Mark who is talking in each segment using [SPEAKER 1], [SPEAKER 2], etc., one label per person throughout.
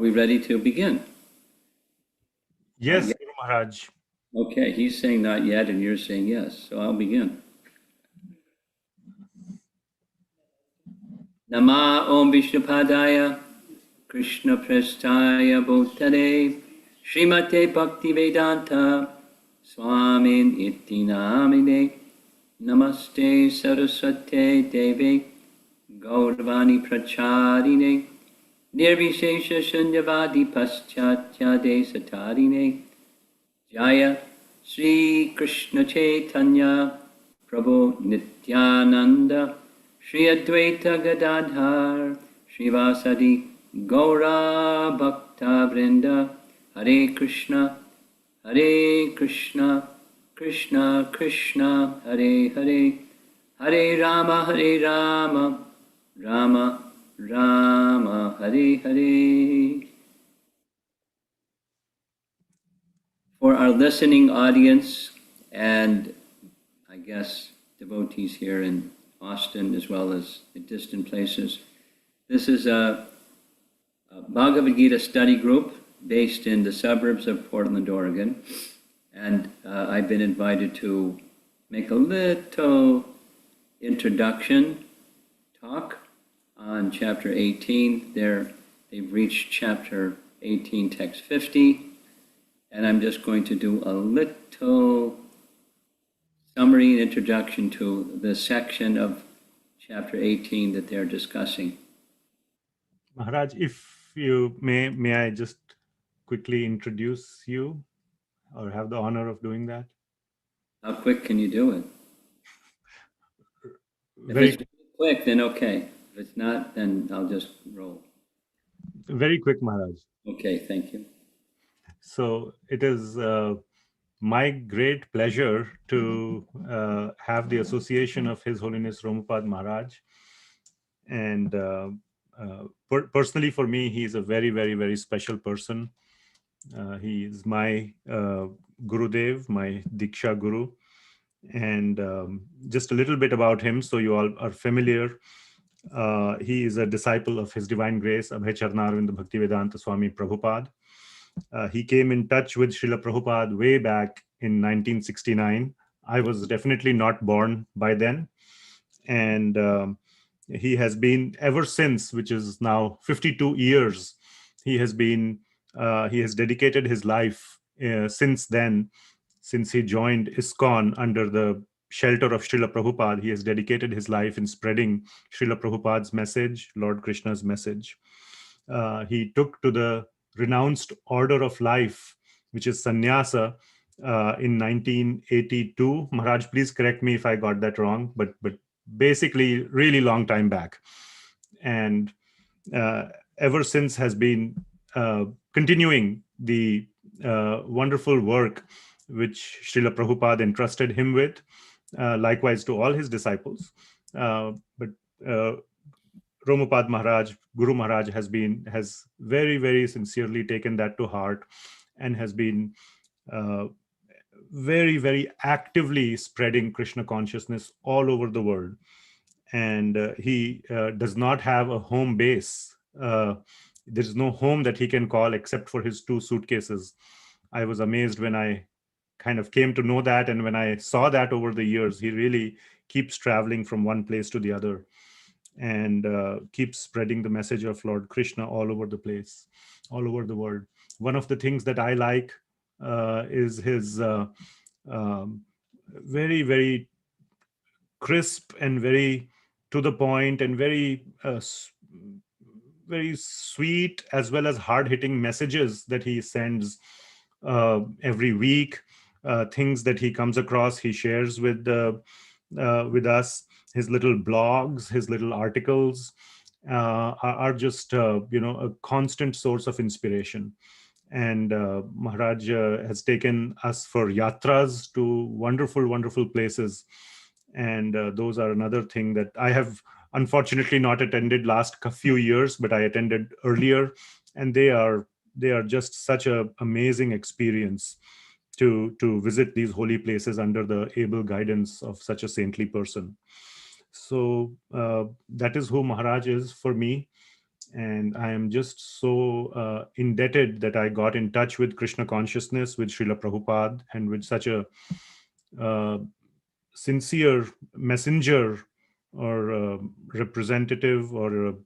[SPEAKER 1] Are we ready to begin?
[SPEAKER 2] Yes, Guru Maharaj.
[SPEAKER 1] Okay, he's saying not yet, and you're saying yes, so I'll begin. Nama Om Vishnupadaya Krishna Prestaya Bhutale Srimate Bhaktivedanta Swamin Iti Namine Namaste Saraswate Devi Gauravani Pracharine Nirvishesha Shunyavadi Paschatya Desatarine Jaya Sri Krishna Chaitanya Prabhu Nityananda Shri Advaita Gadadhar Srivasadi Gaura Bhakta Vrinda Hare Krishna Krishna Krishna Hare Hare Hare Rama Rama Rama Hare Hare. For our listening audience and I guess devotees here in Austin as well as in distant places, this is a Bhagavad Gita study group based in the suburbs of Portland, Oregon. And I've been invited to make a little introduction talk on chapter 18. They've reached chapter 18, text 50. And I'm just going to do a little summary and introduction to the section of chapter 18 that they're discussing.
[SPEAKER 2] Maharaj, if you may I just quickly introduce you or have the honor of doing that?
[SPEAKER 1] How quick can you do it?
[SPEAKER 2] Very
[SPEAKER 1] if it's quick, then okay. If it's not, then I'll just roll.
[SPEAKER 2] Very quick, Maharaj.
[SPEAKER 1] Okay, thank you.
[SPEAKER 2] So it is my great pleasure to have the association of His Holiness Romapada Maharaj. And personally for me, he is a very, very, very special person. He is my Gurudev, my Diksha Guru. And just a little bit about him, so you all are familiar. He is a disciple of His Divine Grace, HH Romapada Bhaktivedanta Swami Prabhupada. He came in touch with Srila Prabhupada way back in 1969. I was definitely not born by then. And he has been ever since, which is now 52 years, he has dedicated his life since then. Since he joined ISKCON under the shelter of Srila Prabhupada, he has dedicated his life in spreading Srila Prabhupada's message, Lord Krishna's message. He took to the renounced order of life, which is sannyasa, in 1982. Maharaj, please correct me if I got that wrong, but basically really long time back. And ever since has been continuing the wonderful work which Srila Prabhupada entrusted him with, likewise to all his disciples. But Romapada Maharaj, Guru Maharaj has very, very sincerely taken that to heart and has been very, very actively spreading Krishna consciousness all over the world. And he does not have a home base. There's no home that he can call except for his 2 suitcases. I was amazed when I kind of came to know that, and when I saw that over the years, he really keeps traveling from one place to the other and keeps spreading the message of Lord Krishna all over the place, all over the world. One of the things that I like is his very, very crisp and very to the point and very very sweet as well as hard-hitting messages that he sends every week. Things that he comes across, he shares with us. His little blogs, his little articles are just a constant source of inspiration. And Maharaj has taken us for yatras to wonderful, wonderful places. And those are another thing that I have unfortunately not attended last few years, but I attended earlier. And they are just such an amazing experience to visit these holy places under the able guidance of such a saintly person. So that is who Maharaj is for me. And I am just so indebted that I got in touch with Krishna consciousness, with Srila Prabhupada, and with such a uh, sincere messenger or representative or of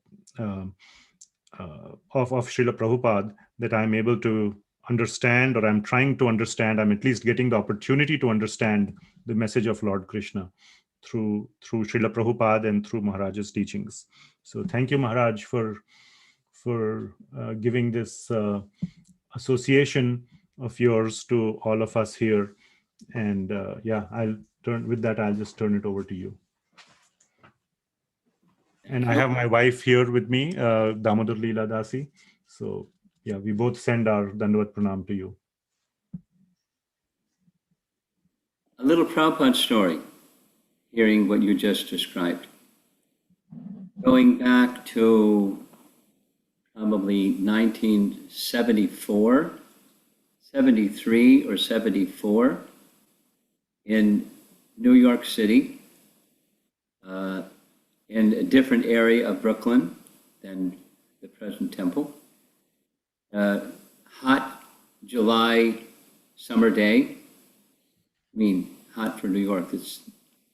[SPEAKER 2] Srila Prabhupada, that I'm able to understand, or I'm trying to understand, I'm at least getting the opportunity to understand the message of Lord Krishna through Srila Prabhupada and through Maharaj's teachings. So thank you, Maharaj, for giving this association of yours to all of us here. And yeah, I'll just turn it over to you. And I have my wife here with me, Damodar Leela Dasi. So yeah, we both send our Dandavat Pranam to you.
[SPEAKER 1] A little Prabhupada story, hearing what you just described. Going back to probably 1974, 73 or 74, in New York City, in a different area of Brooklyn than the present temple. Hot July summer day. I mean, hot for New York.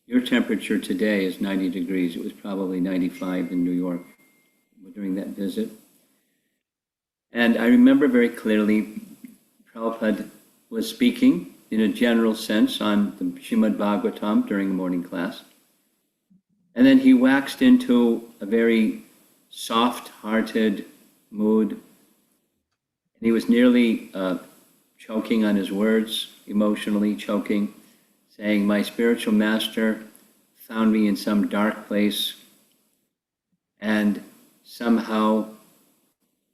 [SPEAKER 1] Your temperature today is 90 degrees. It was probably 95 in New York during that visit. And I remember very clearly Prabhupada was speaking in a general sense on the Srimad Bhagavatam during the morning class. And then he waxed into a very soft-hearted mood. And he was nearly choking on his words, emotionally choking, saying, "My spiritual master found me in some dark place, and somehow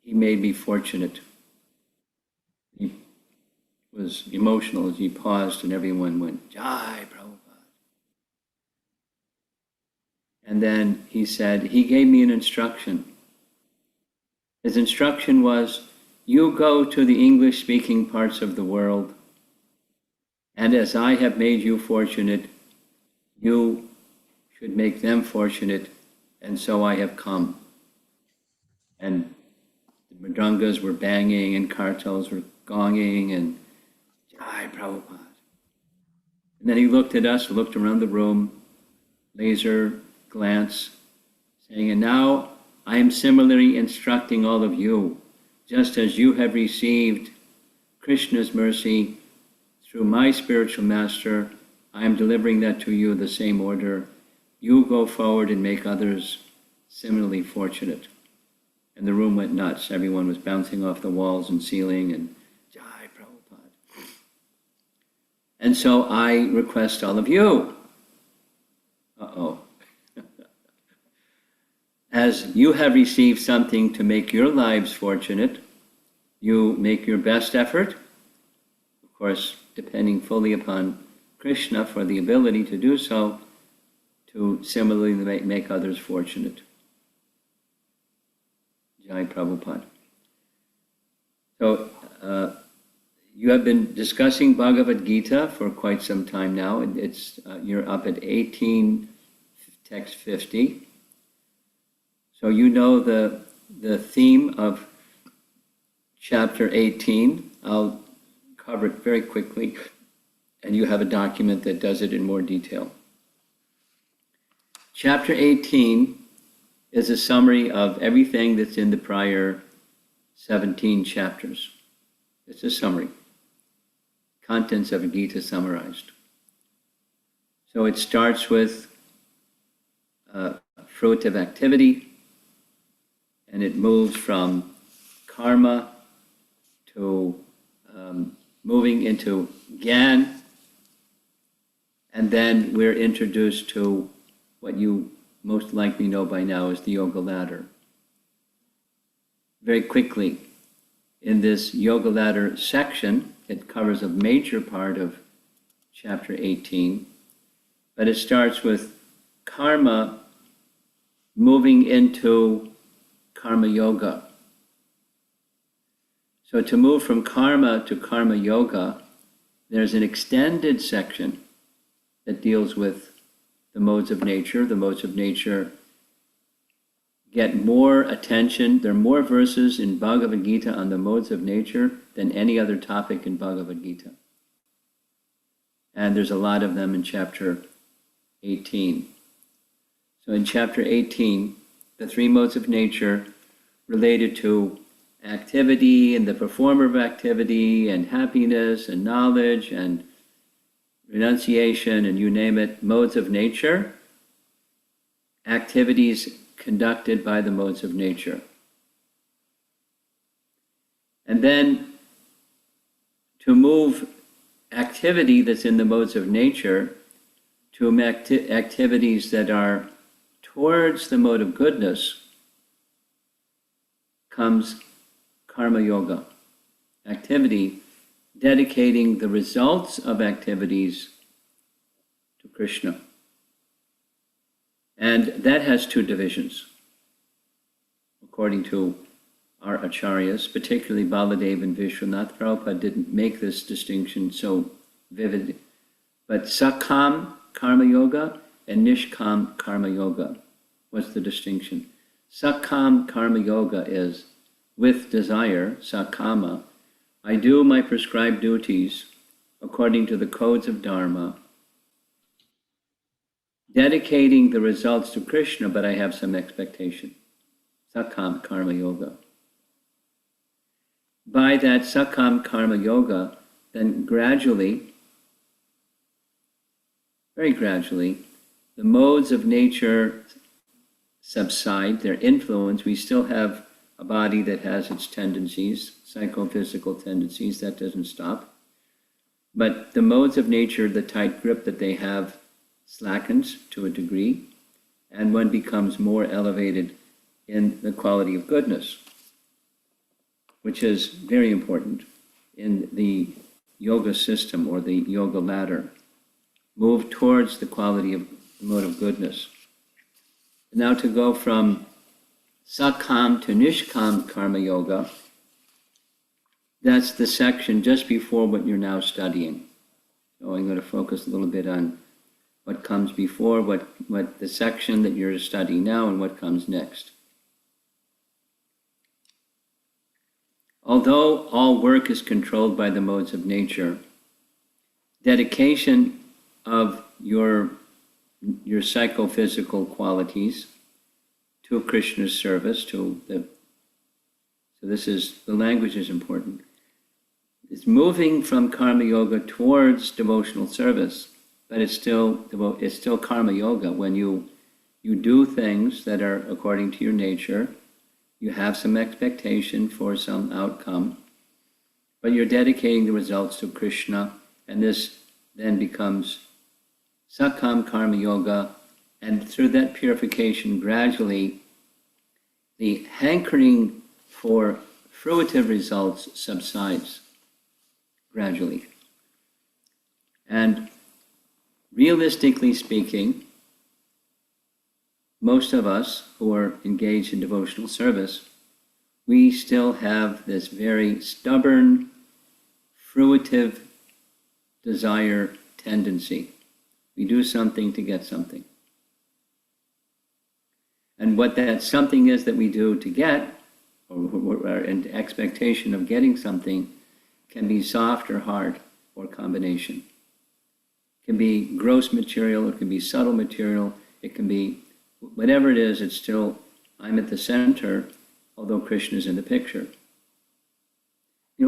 [SPEAKER 1] he made me fortunate." He was emotional as he paused, and everyone went, "Jai Prabhupada." And then he said, he gave me an instruction. His instruction was, "You go to the English-speaking parts of the world, and as I have made you fortunate, you should make them fortunate, and so I have come." And the mridungas were banging, and kartals were gonging, and Jai Prabhupada. And then he looked at us, looked around the room, laser glance, saying, "And now I am similarly instructing all of you, just as you have received Krishna's mercy through my spiritual master, I am delivering that to you the same order. You go forward and make others similarly fortunate." And the room went nuts. Everyone was bouncing off the walls and ceiling, and Jai Prabhupada. And so I request all of you, as you have received something to make your lives fortunate, you make your best effort, of course, depending fully upon Krishna for the ability to do so, to similarly make others fortunate. Jai Prabhupada. So you have been discussing Bhagavad Gita for quite some time now. It's you're up at 18, text 50. So you know the theme of chapter 18. I'll cover it very quickly, and you have a document that does it in more detail. Chapter 18 is a summary of everything that's in the prior 17 chapters. It's a summary. Contents of a Gita summarized. So it starts with fruitive activity, and it moves from karma to moving into Gyan, and then we're introduced to what you most likely know by now is the yoga ladder. Very quickly, in this yoga ladder section, it covers a major part of chapter 18, but it starts with karma moving into karma yoga. So to move from karma to karma yoga, there's an extended section that deals with the modes of nature. The modes of nature get more attention. There are more verses in Bhagavad Gita on the modes of nature than any other topic in Bhagavad Gita. And there's a lot of them in chapter 18. So in chapter 18, the three modes of nature related to activity and the performer of activity and happiness and knowledge and renunciation and you name it, modes of nature, activities conducted by the modes of nature. And then to move activity that's in the modes of nature to activities that are towards the mode of goodness comes karma yoga, activity dedicating the results of activities to Krishna. And that has two divisions, according to our acharyas, particularly Baladev and Vishwanath. Prabhupada didn't make this distinction so vivid, but Sakam Karma Yoga and Nishkam Karma Yoga. What's the distinction? Sakam Karma Yoga is with desire, sakama. I do my prescribed duties according to the codes of Dharma, dedicating the results to Krishna, but I have some expectation. Sakam Karma Yoga. By that Sakam Karma Yoga, then gradually, very gradually, the modes of nature subside, their influence. We still have a body that has its tendencies, psychophysical tendencies, that doesn't stop. But the modes of nature, the tight grip that they have, slackens to a degree, and one becomes more elevated in the quality of goodness, which is very important in the yoga system or the yoga ladder. Move towards the quality of the mode of goodness. Now to go from Sakam to Nishkam Karma Yoga, that's the section just before what you're now studying. So I'm going to focus a little bit on what comes before, what the section that you're studying now, and what comes next. Although all work is controlled by the modes of nature, dedication of your psychophysical qualities to Krishna's service, so this is, the language is important. It's moving from karma yoga towards devotional service, but it's still karma yoga. When you do things that are according to your nature, you have some expectation for some outcome, but you're dedicating the results to Krishna, and this then becomes Sakam Karma Yoga, and through that purification, gradually, the hankering for fruitive results subsides, gradually. And realistically speaking, most of us who are engaged in devotional service, we still have this very stubborn, fruitive desire tendency. We do something to get something. And what that something is that we do to get, or an expectation of getting something, can be soft or hard, or combination. It can be gross material, it can be subtle material, it can be whatever it is, it's still, I'm at the center, although Krishna is in the picture.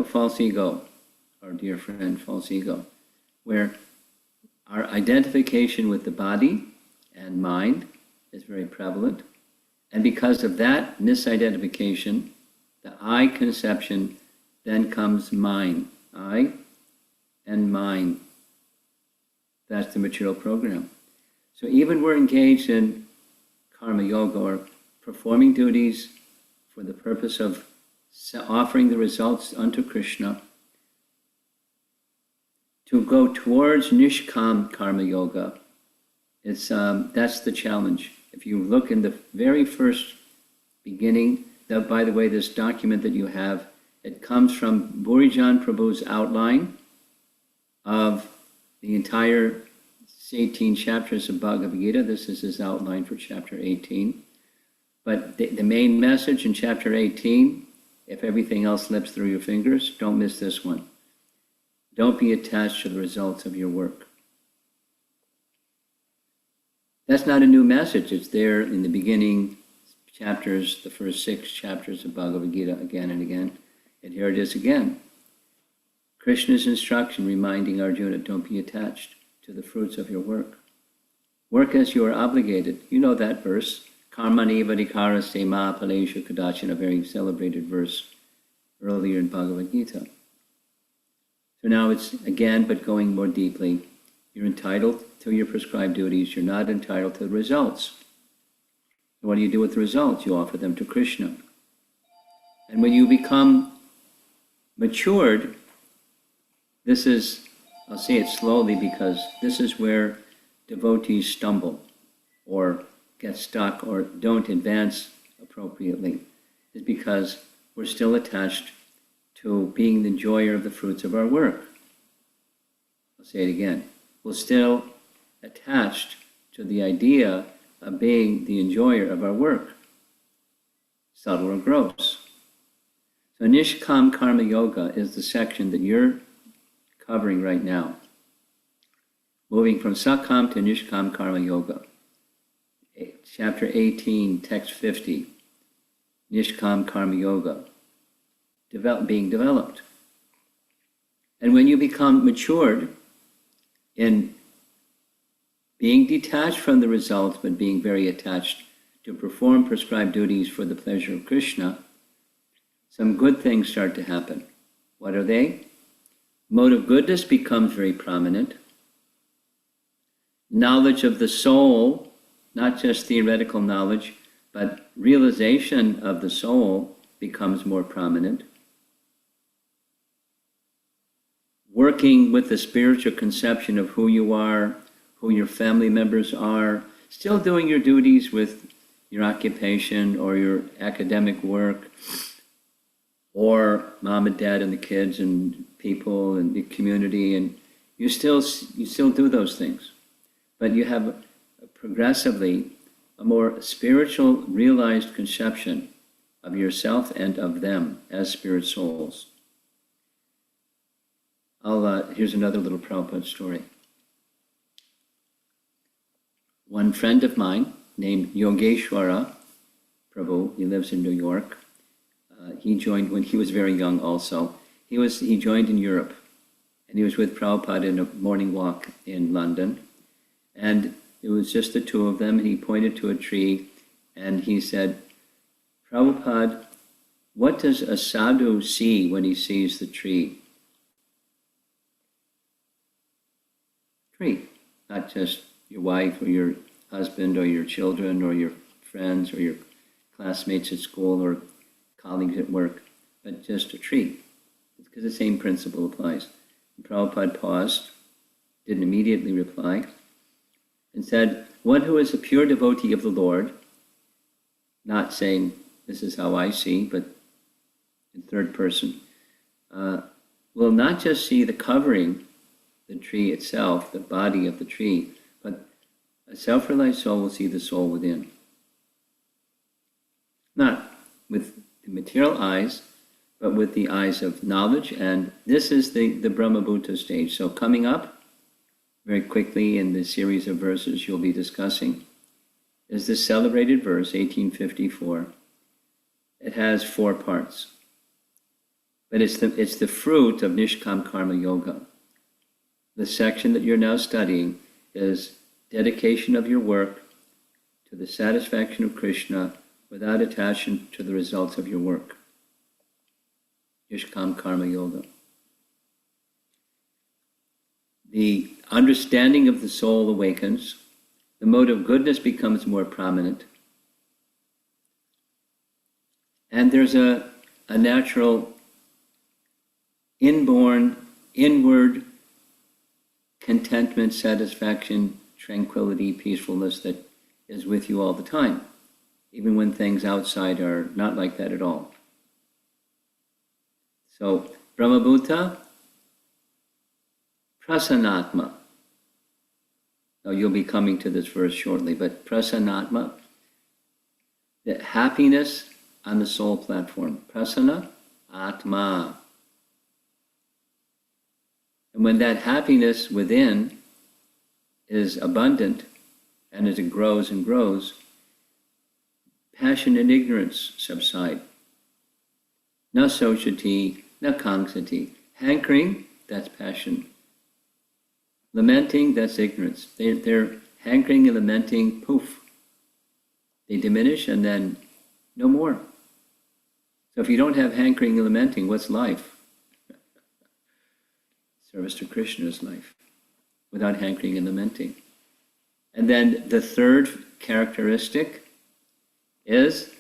[SPEAKER 1] False ego, our dear friend, false ego, where our identification with the body and mind is very prevalent. And because of that misidentification, the I conception, then comes mine. I and mine. That's the material program. So even we're engaged in karma yoga, or performing duties for the purpose of offering the results unto Krishna, to go towards Nishkam Karma Yoga, that's the challenge. If you look in the very first beginning, by the way, this document that you have, it comes from Burijan Prabhu's outline of the entire 18 chapters of Bhagavad Gita. This is his outline for chapter 18. But the main message in chapter 18, if everything else slips through your fingers, don't miss this one. Don't be attached to the results of your work. That's not a new message. It's there in the beginning chapters, the first 6 chapters of Bhagavad Gita again and again. And here it is again. Krishna's instruction reminding Arjuna, don't be attached to the fruits of your work. Work as you are obligated. You know that verse. Karmani vadikaraste ma paleshu kadachin, a very celebrated verse earlier in Bhagavad Gita. So now it's again, but going more deeply. You're entitled to your prescribed duties. You're not entitled to the results. What do you do with the results? You offer them to Krishna. And when you become matured, this is, I'll say it slowly because this is where devotees stumble or get stuck or don't advance appropriately, is because we're still attached to being the enjoyer of the fruits of our work. I'll say it again. We're still attached to the idea of being the enjoyer of our work, subtle or gross. So Nishkam Karma Yoga is the section that you're covering right now. Moving from Sakam to Nishkam Karma Yoga. Chapter 18, text 50. Nishkam Karma Yoga. Being developed. And when you become matured in being detached from the results, but being very attached to perform prescribed duties for the pleasure of Krishna, some good things start to happen. What are they? Mode of goodness becomes very prominent. Knowledge of the soul, not just theoretical knowledge, but realization of the soul becomes more prominent. Working with the spiritual conception of who you are, who your family members are, still doing your duties with your occupation or your academic work, or mom and dad and the kids and people and the community, and you still do those things. But you have progressively a more spiritual, realized conception of yourself and of them as spirit souls. Here's another little Prabhupada story. One friend of mine named Yogeshwara Prabhu, he lives in New York. He joined when he was very young also. He joined in Europe, and he was with Prabhupada in a morning walk in London. And it was just the two of them, and he pointed to a tree, and he said, Prabhupada, what does a sadhu see when he sees the tree? Tree, not just your wife or your husband or your children or your friends or your classmates at school or colleagues at work, but just a tree. Because the same principle applies. And Prabhupada paused, didn't immediately reply, and said, one who is a pure devotee of the Lord, not saying this is how I see, but in third person, will not just see the covering, the tree itself, the body of the tree, but a self-realized soul will see the soul within. Not with the material eyes, but with the eyes of knowledge, and this is the Brahmabhuta stage. So coming up, very quickly in the series of verses you'll be discussing, is this celebrated verse, 1854. It has 4 parts. But it's the fruit of Nishkam Karma Yoga. The section that you're now studying is dedication of your work to the satisfaction of Krishna without attachment to the results of your work. Nishkam Karma Yoga. The understanding of the soul awakens. The mode of goodness becomes more prominent. And there's a natural, inborn, inward contentment, satisfaction, tranquility, peacefulness that is with you all the time, even when things outside are not like that at all. So, Brahmabhuta, Prasanatma. Now you'll be coming to this verse shortly, but Prasanatma, The happiness on the soul platform. Prasanna Atma. And when that happiness within is abundant, and as it grows and grows, passion and ignorance subside. Na sochati, na kangsati. Hankering, that's passion. Lamenting, that's ignorance. They're hankering and lamenting, poof. They diminish and then no more. So if you don't have hankering and lamenting, what's life? Service to Krishna is life, without hankering and lamenting. And then the third characteristic is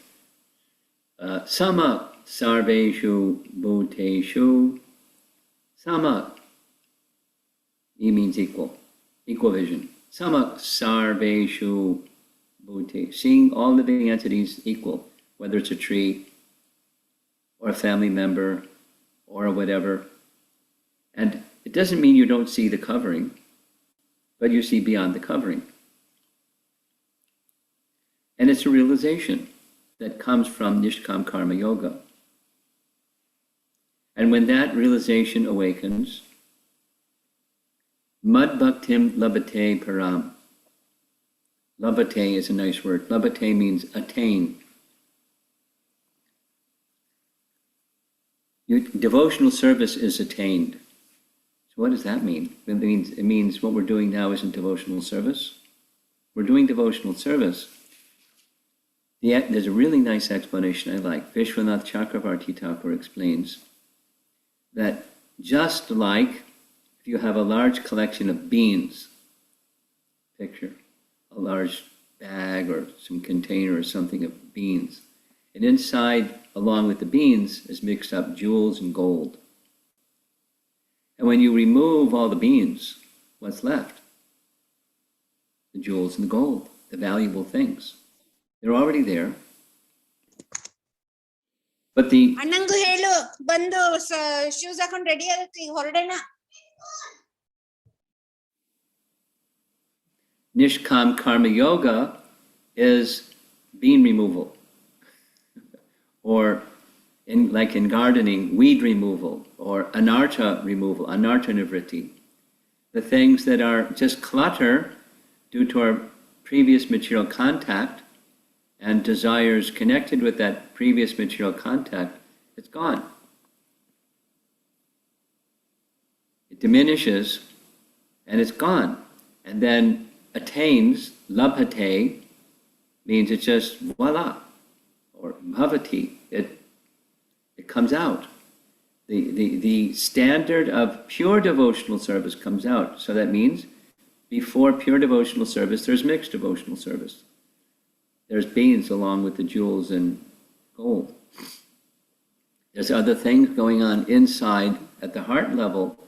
[SPEAKER 1] sama sarveshu bhuteshu. Sama. E means equal vision. Sama sarveshu bhute. Seeing all living entities equal, whether it's a tree or a family member or whatever. And it doesn't mean you don't see the covering, but you see beyond the covering. And it's a realization that comes from Nishkam Karma Yoga. And when that realization awakens, Mad Bhaktim Labate Param. Labate is a nice word. Labate means attain. Devotional service is attained. So what does that mean? It means what we're doing now isn't devotional service. We're doing devotional service. There's a really nice explanation I like. Vishwanath Chakravarti Thakur explains that just like if you have a large collection of beans, picture a large bag or some container or something of beans, and inside, along with the beans, is mixed up jewels and gold. And when you remove all the beans, what's left? The jewels and the gold, the valuable things. They're already there. But the
[SPEAKER 3] Annangu helu bandu shoes hakondu ready agaki ಹೊರಡೋಣ.
[SPEAKER 1] Nishkam Karma Yoga is bean removal. Or like in gardening, weed removal or anartha removal, anartha nivritti. The things that are just clutter due to our previous material contact and desires connected with that previous material contact, it's gone. It diminishes and it's gone. And then attains, labhate, means it's just voila, or bhavati, it comes out. The standard of pure devotional service comes out. So that means before pure devotional service, there's mixed devotional service. There's beans along with the jewels and gold. There's other things going on inside at the heart level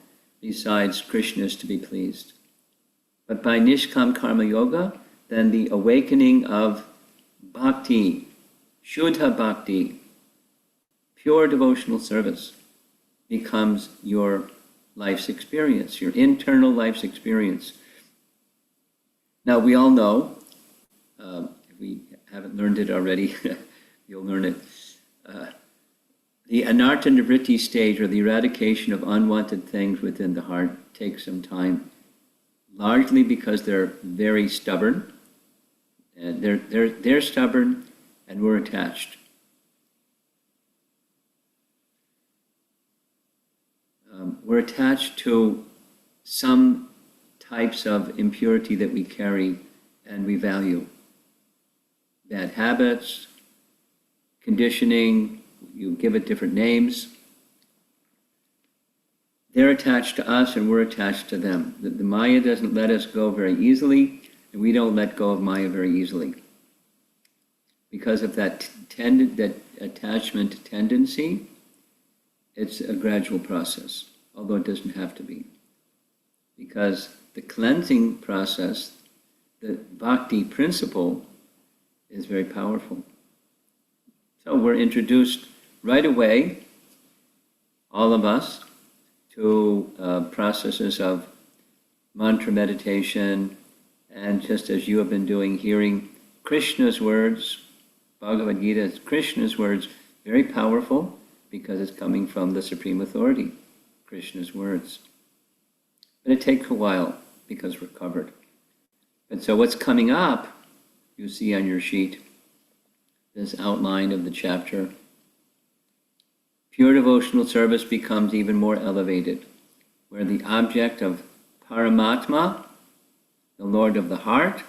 [SPEAKER 1] besides Krishna is to be pleased. But by Nishkam Karma Yoga, then the awakening of bhakti, Shuddha bhakti, pure devotional service becomes your life's experience, your internal life's experience. Now we all know, if we haven't learned it already, you'll learn it. The anartha nivritti stage, or the eradication of unwanted things within the heart, takes some time, largely because they're very stubborn, and they're stubborn, and we're attached. We're attached to some types of impurity that we carry and we value. Bad habits, conditioning, you give it different names. They're attached to us and we're attached to them. The Maya doesn't let us go very easily, and we don't let go of Maya very easily. Because of that attachment tendency, it's a gradual process, although it doesn't have to be. Because the cleansing process, the bhakti principle, is very powerful. So we're introduced right away, all of us, to processes of mantra meditation, and just as you have been doing, hearing Krishna's words Bhagavad Gita is Krishna's words, very powerful because it's coming from the Supreme Authority, Krishna's words. But it takes a while because we're covered. And so what's coming up, you see on your sheet, this outline of the chapter. Pure devotional service becomes even more elevated, where the object of Paramatma, the Lord of the heart,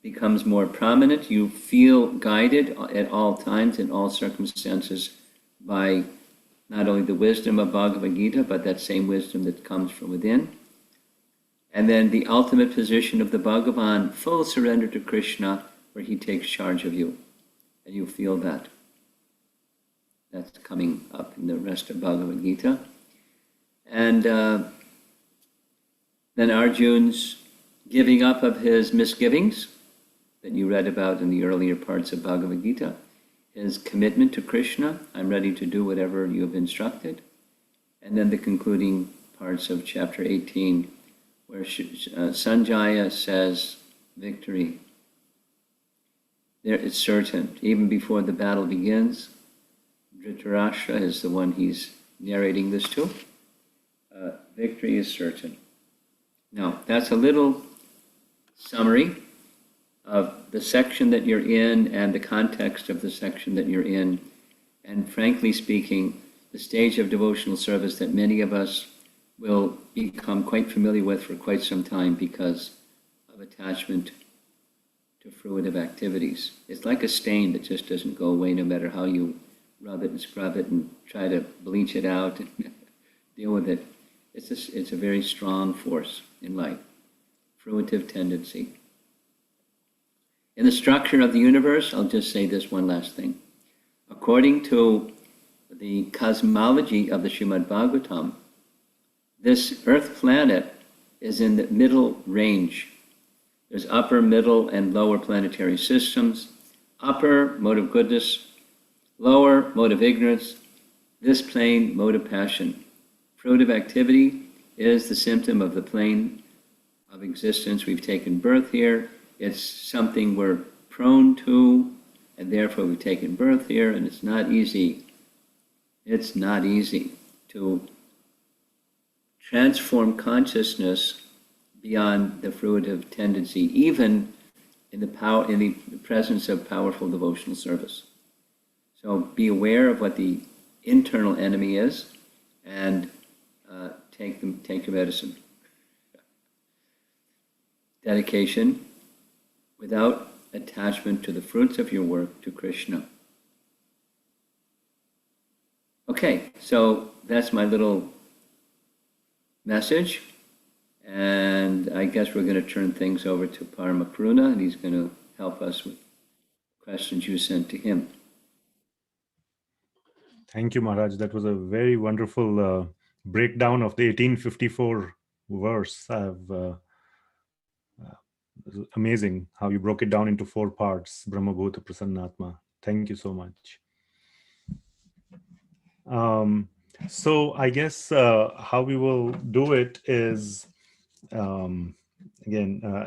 [SPEAKER 1] becomes more prominent. You feel guided at all times, in all circumstances, by not only the wisdom of Bhagavad Gita, but that same wisdom that comes from within. And then the ultimate position of the Bhagavan, full surrender to Krishna, where he takes charge of you. And you feel that. That's coming up in the rest of Bhagavad Gita. And then Arjun's giving up of his misgivings that you read about in the earlier parts of Bhagavad Gita. His commitment to Krishna, I'm ready to do whatever you have instructed. And then the concluding parts of chapter 18, where Sanjaya says, victory. There it's certain. Even before the battle begins, Dhritarashtra is the one he's narrating this to. Victory is certain. Now, that's a little summary of the section that you're in and the context of the section that you're in. And frankly speaking, the stage of devotional service that many of us will become quite familiar with for quite some time because of attachment to fruitive activities. It's like a stain that just doesn't go away no matter how you rub it and scrub it and try to bleach it out and deal with it. It's a very strong force in life, fruitive tendency. In the structure of the universe, I'll just say this one last thing. According to the cosmology of the Srimad Bhagavatam, this Earth planet is in the middle range. There's upper, middle, and lower planetary systems. Upper, mode of goodness. Lower, mode of ignorance. This plane, mode of passion. Fruitive activity is the symptom of the plane of existence. We've taken birth here. It's something we're prone to, and therefore we've taken birth here, and it's not easy. It's not easy to transform consciousness beyond the fruitive tendency, even in the presence of powerful devotional service. So be aware of what the internal enemy is, and take your medicine. Dedication without attachment to the fruits of your work to Krishna. Okay, so that's my little message, and I guess we're going to turn things over to Parama Karuna, and he's going to help us with questions you sent to him.
[SPEAKER 2] Thank you, Maharaj. That was a very wonderful breakdown of the 1854 verse. It was amazing how you broke it down into 4 parts, Brahma Bhuta Prasannatma. Thank you so much. So I guess how we will do it is, again,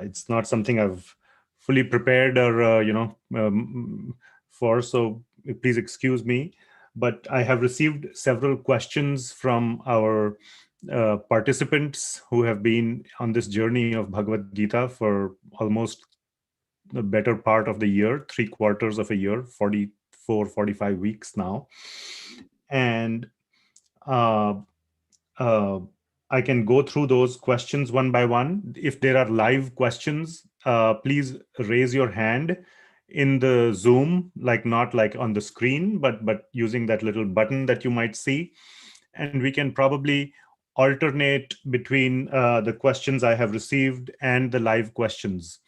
[SPEAKER 2] it's not something I've fully prepared or, for, so please excuse me. But I have received several questions from our participants who have been on this journey of Bhagavad Gita for almost the better part of the year, 3/4 of a year, 44, 45 weeks now. And I can go through those questions one by one. If there are live questions, please raise your hand in the Zoom, not like on the screen, but using that little button that you might see. And we can probably alternate between the questions I have received and the live questions.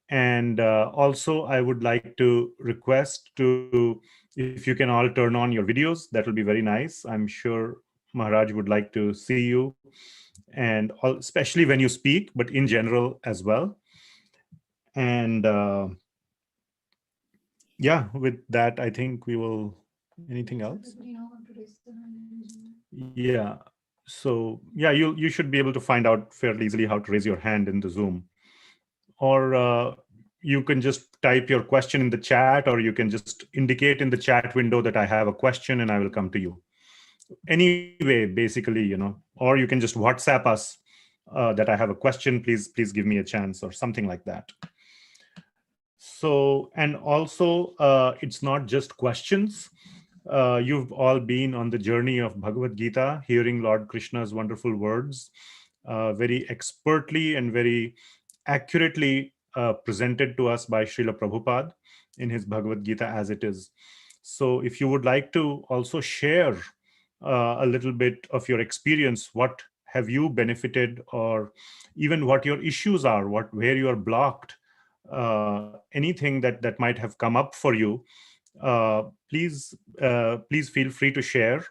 [SPEAKER 2] And also, I would like to request if you can all turn on your videos, that will be very nice. I'm sure Maharaj would like to see you, and especially when you speak, but in general as well. And yeah, with that, I think we will. Anything else? Yeah. So yeah, you should be able to find out fairly easily how to raise your hand in the Zoom, or you can just type your question in the chat, or you can just indicate in the chat window that I have a question and I will come to you. Anyway, basically, or you can just WhatsApp us that I have a question, please give me a chance, or something like that. So, and also, it's not just questions. You've all been on the journey of Bhagavad Gita, hearing Lord Krishna's wonderful words, very expertly and very accurately presented to us by Srila Prabhupada in his Bhagavad Gita as it is. So if you would like to also share a little bit of your experience, what have you benefited, or even what your issues are, where you are blocked, anything that might have come up for you, please feel free to share.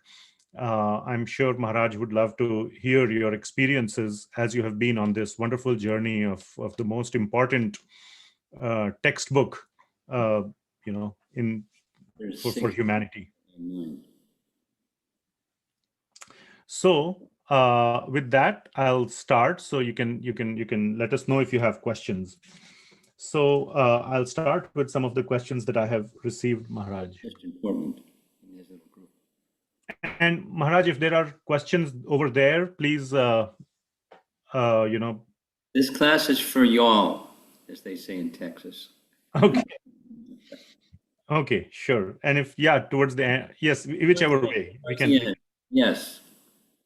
[SPEAKER 2] I'm sure Maharaj would love to hear your experiences as you have been on this wonderful journey of the most important textbook, for humanity. So with that, I'll start. So you can let us know if you have questions. So I'll start with some of the questions that I have received, Maharaj.
[SPEAKER 1] Just important in this little group.
[SPEAKER 2] And Maharaj, if there are questions over there, please,
[SPEAKER 1] This class is for y'all, as they say in Texas.
[SPEAKER 2] Okay. Okay, sure. And if, towards the end, yes, whichever way we can.
[SPEAKER 1] Yeah. Yes.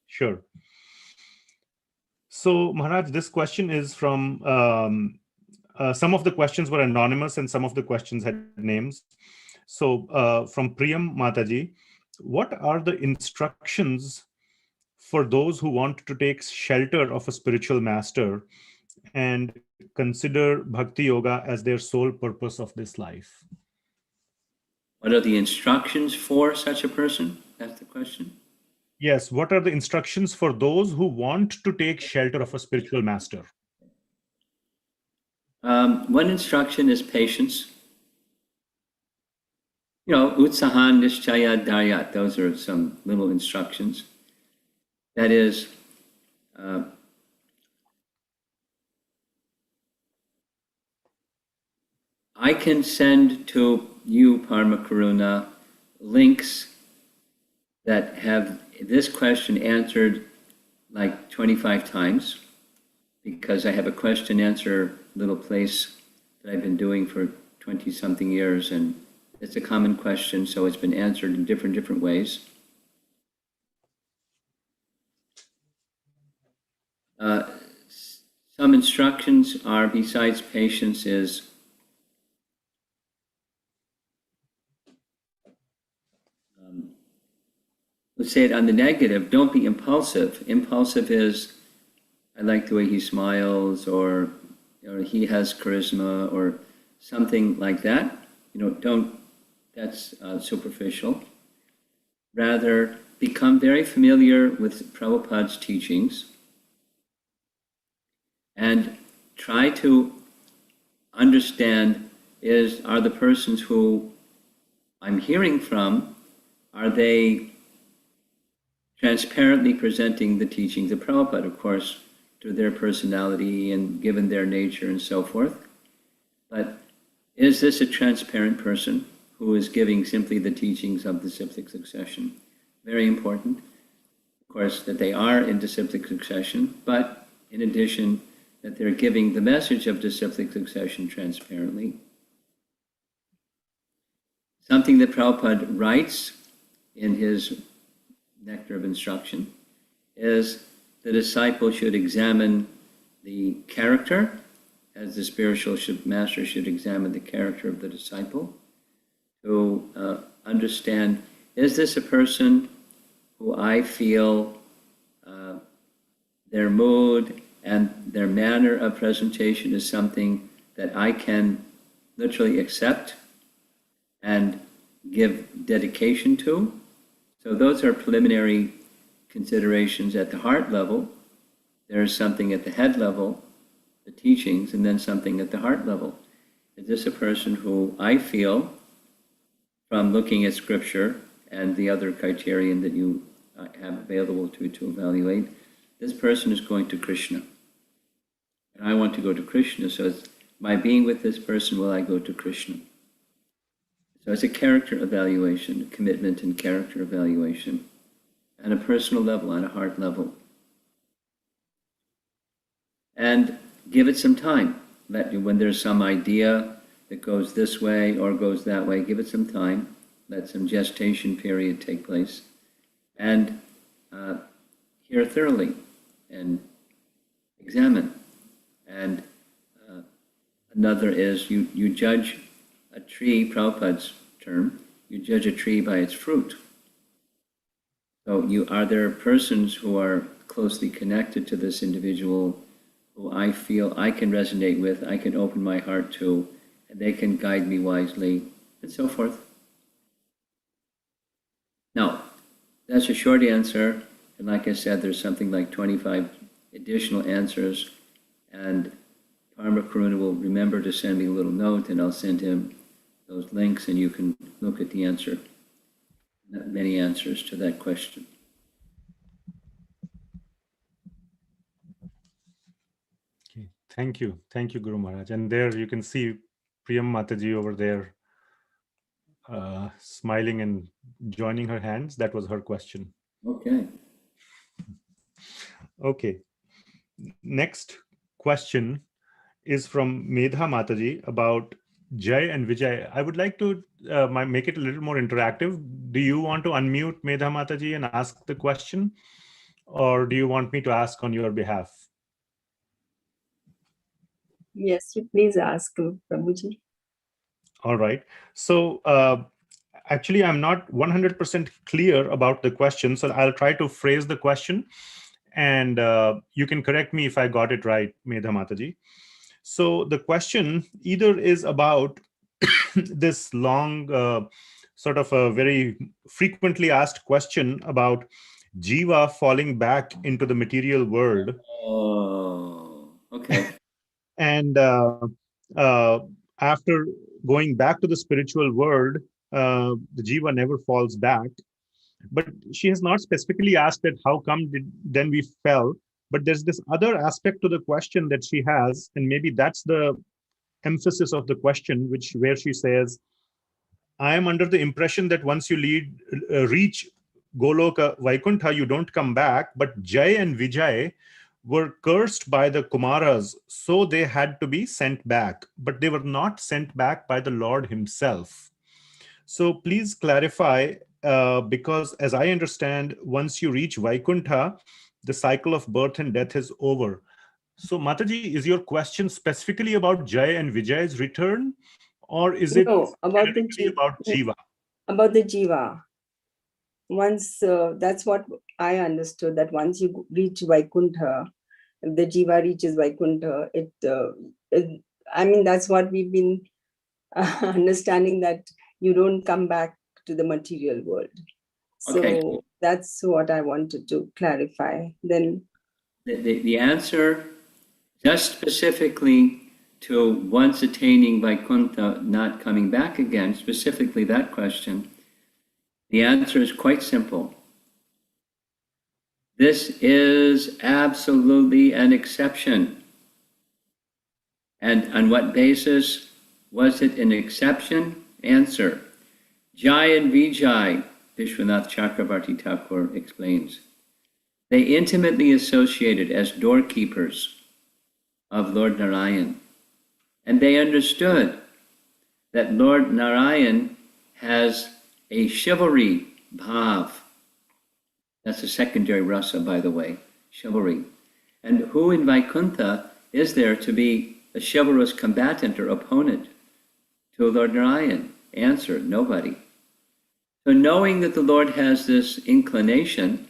[SPEAKER 2] Sure. So Maharaj, this question is from, some of the questions were anonymous and some of the questions had names. So from Priyam Mataji, what are the instructions for those who want to take shelter of a spiritual master and consider Bhakti Yoga as their sole purpose of this life?
[SPEAKER 1] What are the instructions for such a person? That's the question.
[SPEAKER 2] Yes. What are the instructions for those who want to take shelter of a spiritual master?
[SPEAKER 1] One instruction is patience. Utsahan Nishchaya Daryat. Those are some little instructions. That is, I can send to you, Parama Karuna, links that have this question answered like 25 times, because I have a question answer little place that I've been doing for 20-something years, and it's a common question, so it's been answered in different ways. Some instructions are, besides patience, is let's say it on the negative, don't be impulsive. Impulsive is, I like the way he smiles, or he has charisma, or something like that. That's superficial. Rather, become very familiar with Prabhupada's teachings and try to understand, are the persons who I'm hearing from, are they transparently presenting the teachings of Prabhupada, of course, to their personality and given their nature and so forth. But is this a transparent person who is giving simply the teachings of disciplic succession? Very important, of course, that they are in disciplic succession, but in addition, that they're giving the message of disciplic succession transparently. Something that Prabhupada writes in his Nectar of Instruction is the disciple should examine the character, as the spiritual master should examine the character of the disciple, to understand, is this a person who I feel their mood and their manner of presentation is something that I can literally accept and give dedication to? So those are preliminary considerations at the heart level. There's something at the head level, the teachings, and then something at the heart level. Is this a person who I feel, from looking at scripture and the other criterion that you have available to evaluate, this person is going to Krishna. And I want to go to Krishna, so by being with this person, will I go to Krishna? So it's a character evaluation, a commitment and character evaluation, on a personal level, on a heart level. And give it some time. When there's some idea that goes this way or goes that way, give it some time. Let some gestation period take place. And hear thoroughly and examine. And another is you judge a tree, Prabhupada's term, you judge a tree by its fruit. So are there persons who are closely connected to this individual who I feel I can resonate with, I can open my heart to, and they can guide me wisely, and so forth. Now, that's a short answer, and like I said, there's something like 25 additional answers, and Parama Karuna will remember to send me a little note, and I'll send him those links, and you can look at the answer, many answers to that question.
[SPEAKER 2] Okay. Thank you, Guru Maharaj. And there you can see Priyam Mataji over there, smiling and joining her hands. That was her question.
[SPEAKER 1] Okay.
[SPEAKER 2] Okay. Next question is from Medha Mataji about Jai and Vijay. I would like to make it a little more interactive. Do you want to unmute Medha Mataji and ask the question? Or do you want me to ask on your behalf?
[SPEAKER 4] Yes, you please ask, Prabhuji.
[SPEAKER 2] All right. So actually, I'm not 100% clear about the question. So I'll try to phrase the question. And you can correct me if I got it right, Medha Mataji. So the question either is about this long, sort of a very frequently asked question about Jiva falling back into the material world.
[SPEAKER 1] Oh, okay.
[SPEAKER 2] And after going back to the spiritual world, the Jiva never falls back. But she has not specifically asked that how come then we fell. But there's this other aspect to the question that she has, and maybe that's the emphasis of the question, where she says, I am under the impression that once you reach Goloka Vaikuntha, you don't come back. But Jai and Vijay were cursed by the Kumaras, so they had to be sent back. But they were not sent back by the Lord himself. So please clarify, because as I understand, once you reach Vaikuntha, the cycle of birth and death is over. So Mataji, is your question specifically about Jai and Vijay's return? Or is it
[SPEAKER 4] about the
[SPEAKER 2] Jiva?
[SPEAKER 4] About the Jiva. Once, that's what I understood, that once you reach Vaikuntha, if the Jiva reaches Vaikuntha, I mean, that's what we've been understanding, that you don't come back to the material world.
[SPEAKER 1] Okay.
[SPEAKER 4] So that's what I wanted to clarify. Then
[SPEAKER 1] the answer, just specifically to once attaining Vaikuntha, not coming back again, specifically that question, the answer is quite simple. This is absolutely an exception. And on what basis was it an exception? Answer, Jai and Vijay, Vishwanath Chakravarti Thakur explains, they intimately associated as doorkeepers of Lord Narayan. And they understood that Lord Narayan has a chivalry bhav. That's a secondary rasa, by the way, chivalry. And who in Vaikuntha is there to be a chivalrous combatant or opponent to Lord Narayan? Answer, nobody. So knowing that the Lord has this inclination,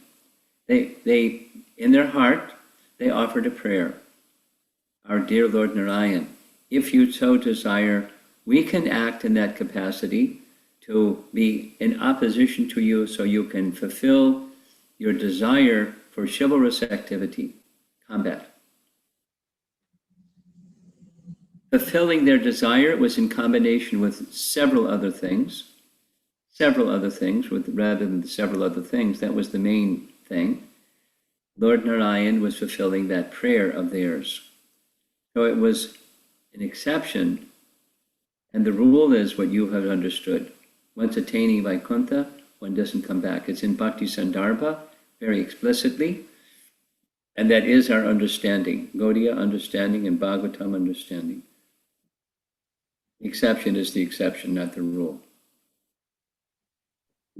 [SPEAKER 1] they in their heart, they offered a prayer. Our dear Lord Narayan, if you so desire, we can act in that capacity to be in opposition to you so you can fulfill your desire for chivalrous activity, combat. Fulfilling their desire was in combination with several other things, rather than several other things, that was the main thing. Lord Narayan was fulfilling that prayer of theirs. So it was an exception, and the rule is what you have understood. Once attaining Vaikuntha, one doesn't come back. It's in Bhakti Sandarbha very explicitly, and that is our understanding, Gaudiya understanding and Bhagavatam understanding. The exception is the exception, not the rule.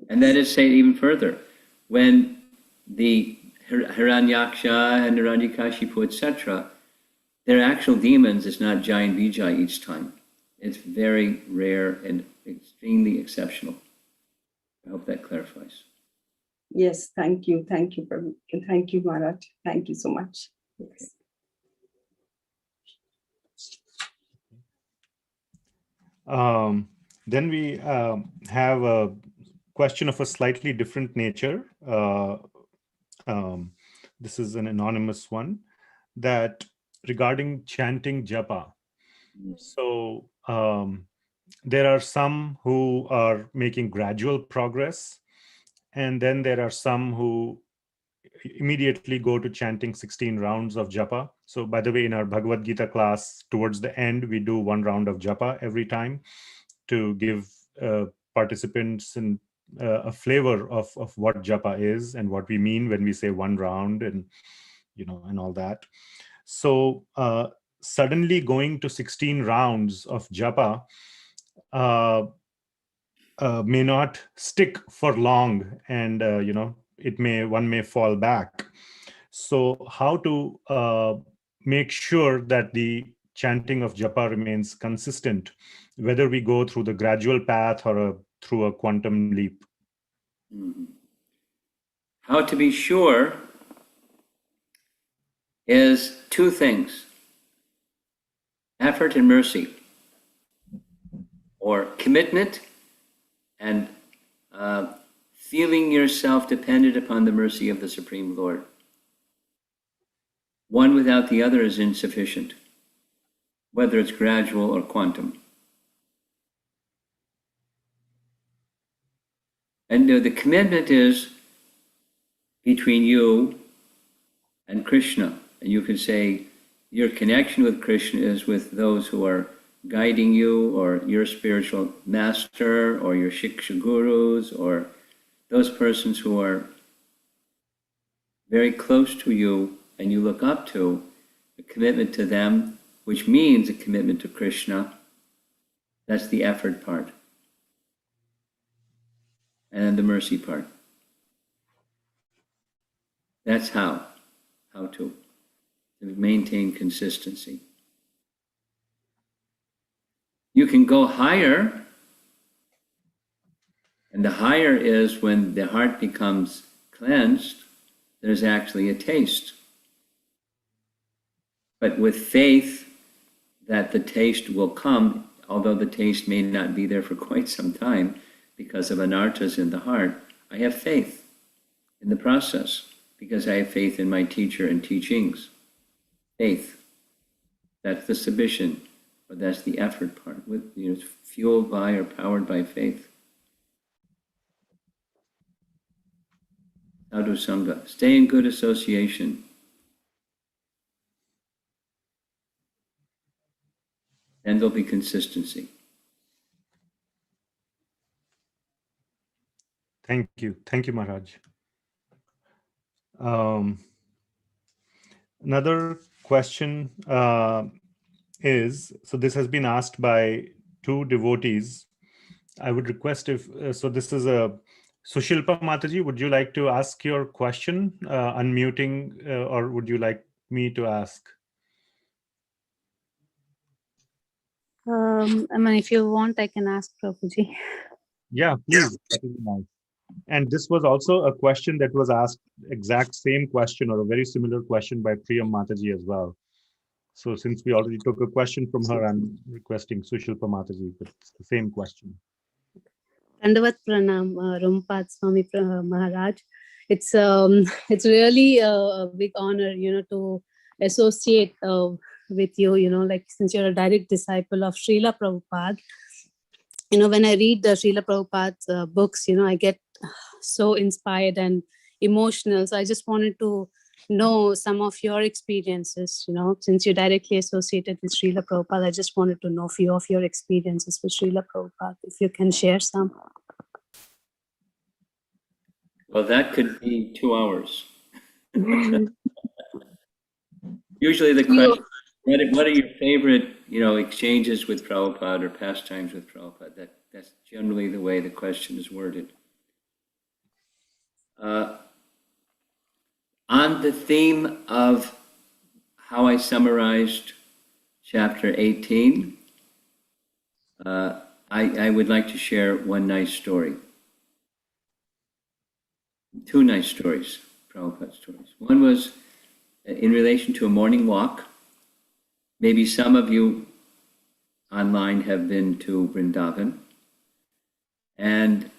[SPEAKER 1] And that is saying even further, when the Hiranyaksha and Hiranyakashipu, etc., their actual demons is not Jai and Vijay each time. It's very rare and extremely exceptional. I hope that clarifies.
[SPEAKER 4] Yes, thank you. Thank you, Prabhu. Thank you, Maharaj. Thank you so much. Yes.
[SPEAKER 2] Then we have a question of a slightly different nature. This is an anonymous one, that regarding chanting japa. So there are some who are making gradual progress, and then there are some who immediately go to chanting 16 rounds of japa. So by the way, in our Bhagavad Gita class, towards the end, we do 1 round of japa every time to give participants a flavor of what japa is and what we mean when we say 1 round, and and all that. So suddenly going to 16 rounds of japa may not stick for long, and one may fall back. So how to make sure that the chanting of japa remains consistent, whether we go through the gradual path or through a quantum leap?
[SPEAKER 1] Mm-hmm. How to be sure is 2 things: effort and mercy, or commitment and feeling yourself dependent upon the mercy of the Supreme Lord. One without the other is insufficient, whether it's gradual or quantum. And the commitment is between you and Krishna. And you can say your connection with Krishna is with those who are guiding you, or your spiritual master, or your Shiksha gurus, or those persons who are very close to you and you look up to. A commitment to them, which means a commitment to Krishna. That's the effort part. And the mercy part. That's how to maintain consistency. You can go higher, and the higher is when the heart becomes cleansed, there's actually a taste. But with faith that the taste will come, although the taste may not be there for quite some time because of anarthas in the heart, I have faith in the process because I have faith in my teacher and teachings. Faith, that's the submission, but that's the effort part, with fueled by or powered by faith. Sadhu Sangha, stay in good association. And there'll be consistency.
[SPEAKER 2] Thank you, Maharaj. Another question is, so this has been asked by 2 devotees. I would request so this is a Sushilpa Mataji, would you like to ask your question, unmuting, or would you like me to ask?
[SPEAKER 5] If you want, I can ask Prabhuji.
[SPEAKER 2] Yeah, please. That would be nice. And this was also a question that was asked, exact same question or a very similar question by Priyam Mataji as well. So since we already took a question from her, I'm requesting Sushilpa Mataji, but it's the same question.
[SPEAKER 5] Dandavat Pranam, Romapada Swami Maharaj. It's really a big honor, to associate with you, like since you're a direct disciple of Srila Prabhupada. When I read the Srila Prabhupada's books, I get so inspired and emotional. So I just wanted to know some of your experiences, since you're directly associated with Srila Prabhupada. I just wanted to know a few of your experiences with Srila Prabhupada, if you can share some.
[SPEAKER 1] Well, that could be 2 hours. Usually the question, what are your favorite, exchanges with Prabhupada or pastimes with Prabhupada? That's generally the way the question is worded. On the theme of how I summarized chapter 18, I would like to share one nice story. Two nice stories, Prabhupada stories. One was in relation to a morning walk. Maybe some of you online have been to Vrindavan. And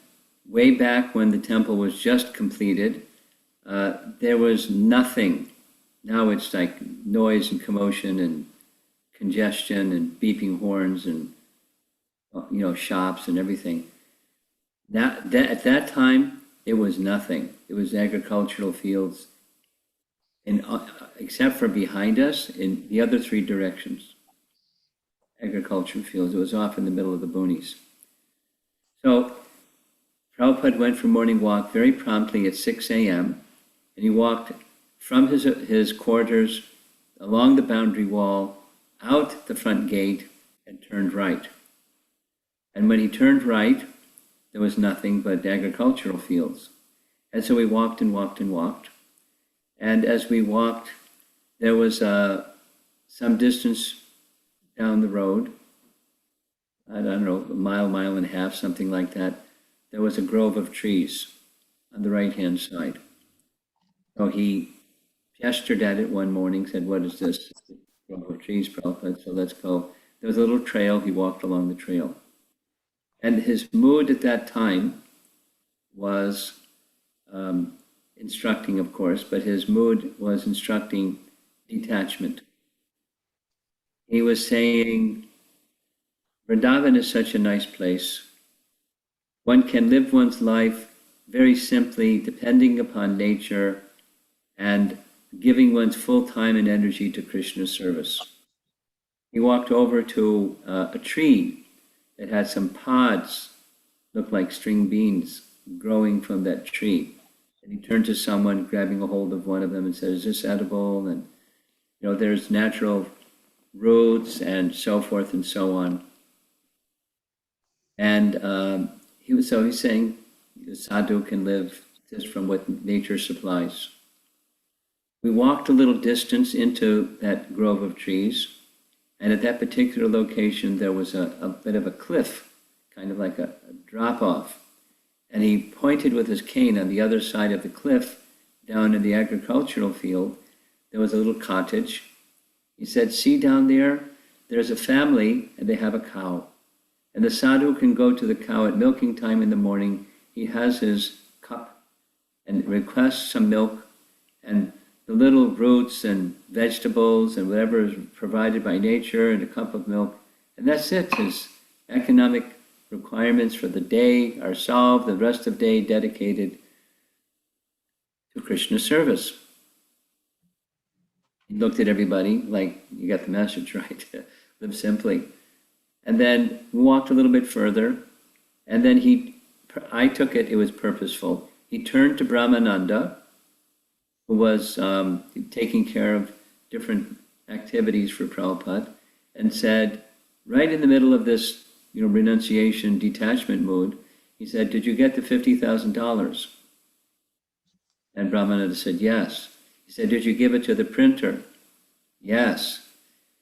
[SPEAKER 1] way back when the temple was just completed, there was nothing. Now it's like noise and commotion and congestion and beeping horns and shops and everything. At that time, it was nothing. It was agricultural fields, and except for behind us, in the other three directions, agricultural fields. It was off in the middle of the boonies. So Prabhupada went for morning walk very promptly at 6 a.m. and he walked from his quarters along the boundary wall, out the front gate, and turned right. And when he turned right, there was nothing but agricultural fields. And so we walked and walked and walked. And as we walked, there was some distance down the road, I don't know, a mile and a half, something like that. There was a grove of trees on the right-hand side. So he gestured at it one morning, said, "What is this?" Grove of trees, Prabhupada, so let's go. There was a little trail, he walked along the trail. And his mood at that time was instructing, of course, but his mood was instructing detachment. He was saying, Vrindavan is such a nice place. One can live one's life very simply, depending upon nature and giving one's full time and energy to Krishna's service. He walked over to a tree that had some pods, looked like string beans, growing from that tree. And he turned to someone, grabbing a hold of one of them and said, "Is this edible?" And, there's natural roots and so forth and so on. And he's saying the sadhu can live just from what nature supplies. We walked a little distance into that grove of trees, and at that particular location there was a bit of a cliff, kind of like a drop-off. And he pointed with his cane on the other side of the cliff, down in the agricultural field. There was a little cottage. He said, "See down there, there's a family and they have a cow. And the sadhu can go to the cow at milking time in the morning. He has his cup and requests some milk, and the little roots and vegetables and whatever is provided by nature and a cup of milk. And that's it. His economic requirements for the day are solved. The rest of the day dedicated to Krishna service." He looked at everybody like, "You got the message, right? Live simply." And then we walked a little bit further, and then I took it was purposeful. He turned to Brahmananda, who was taking care of different activities for Prabhupada, and said, right in the middle of this, renunciation, detachment mood, he said, "Did you get the $50,000? And Brahmananda said, "Yes." He said, "Did you give it to the printer?" "Yes."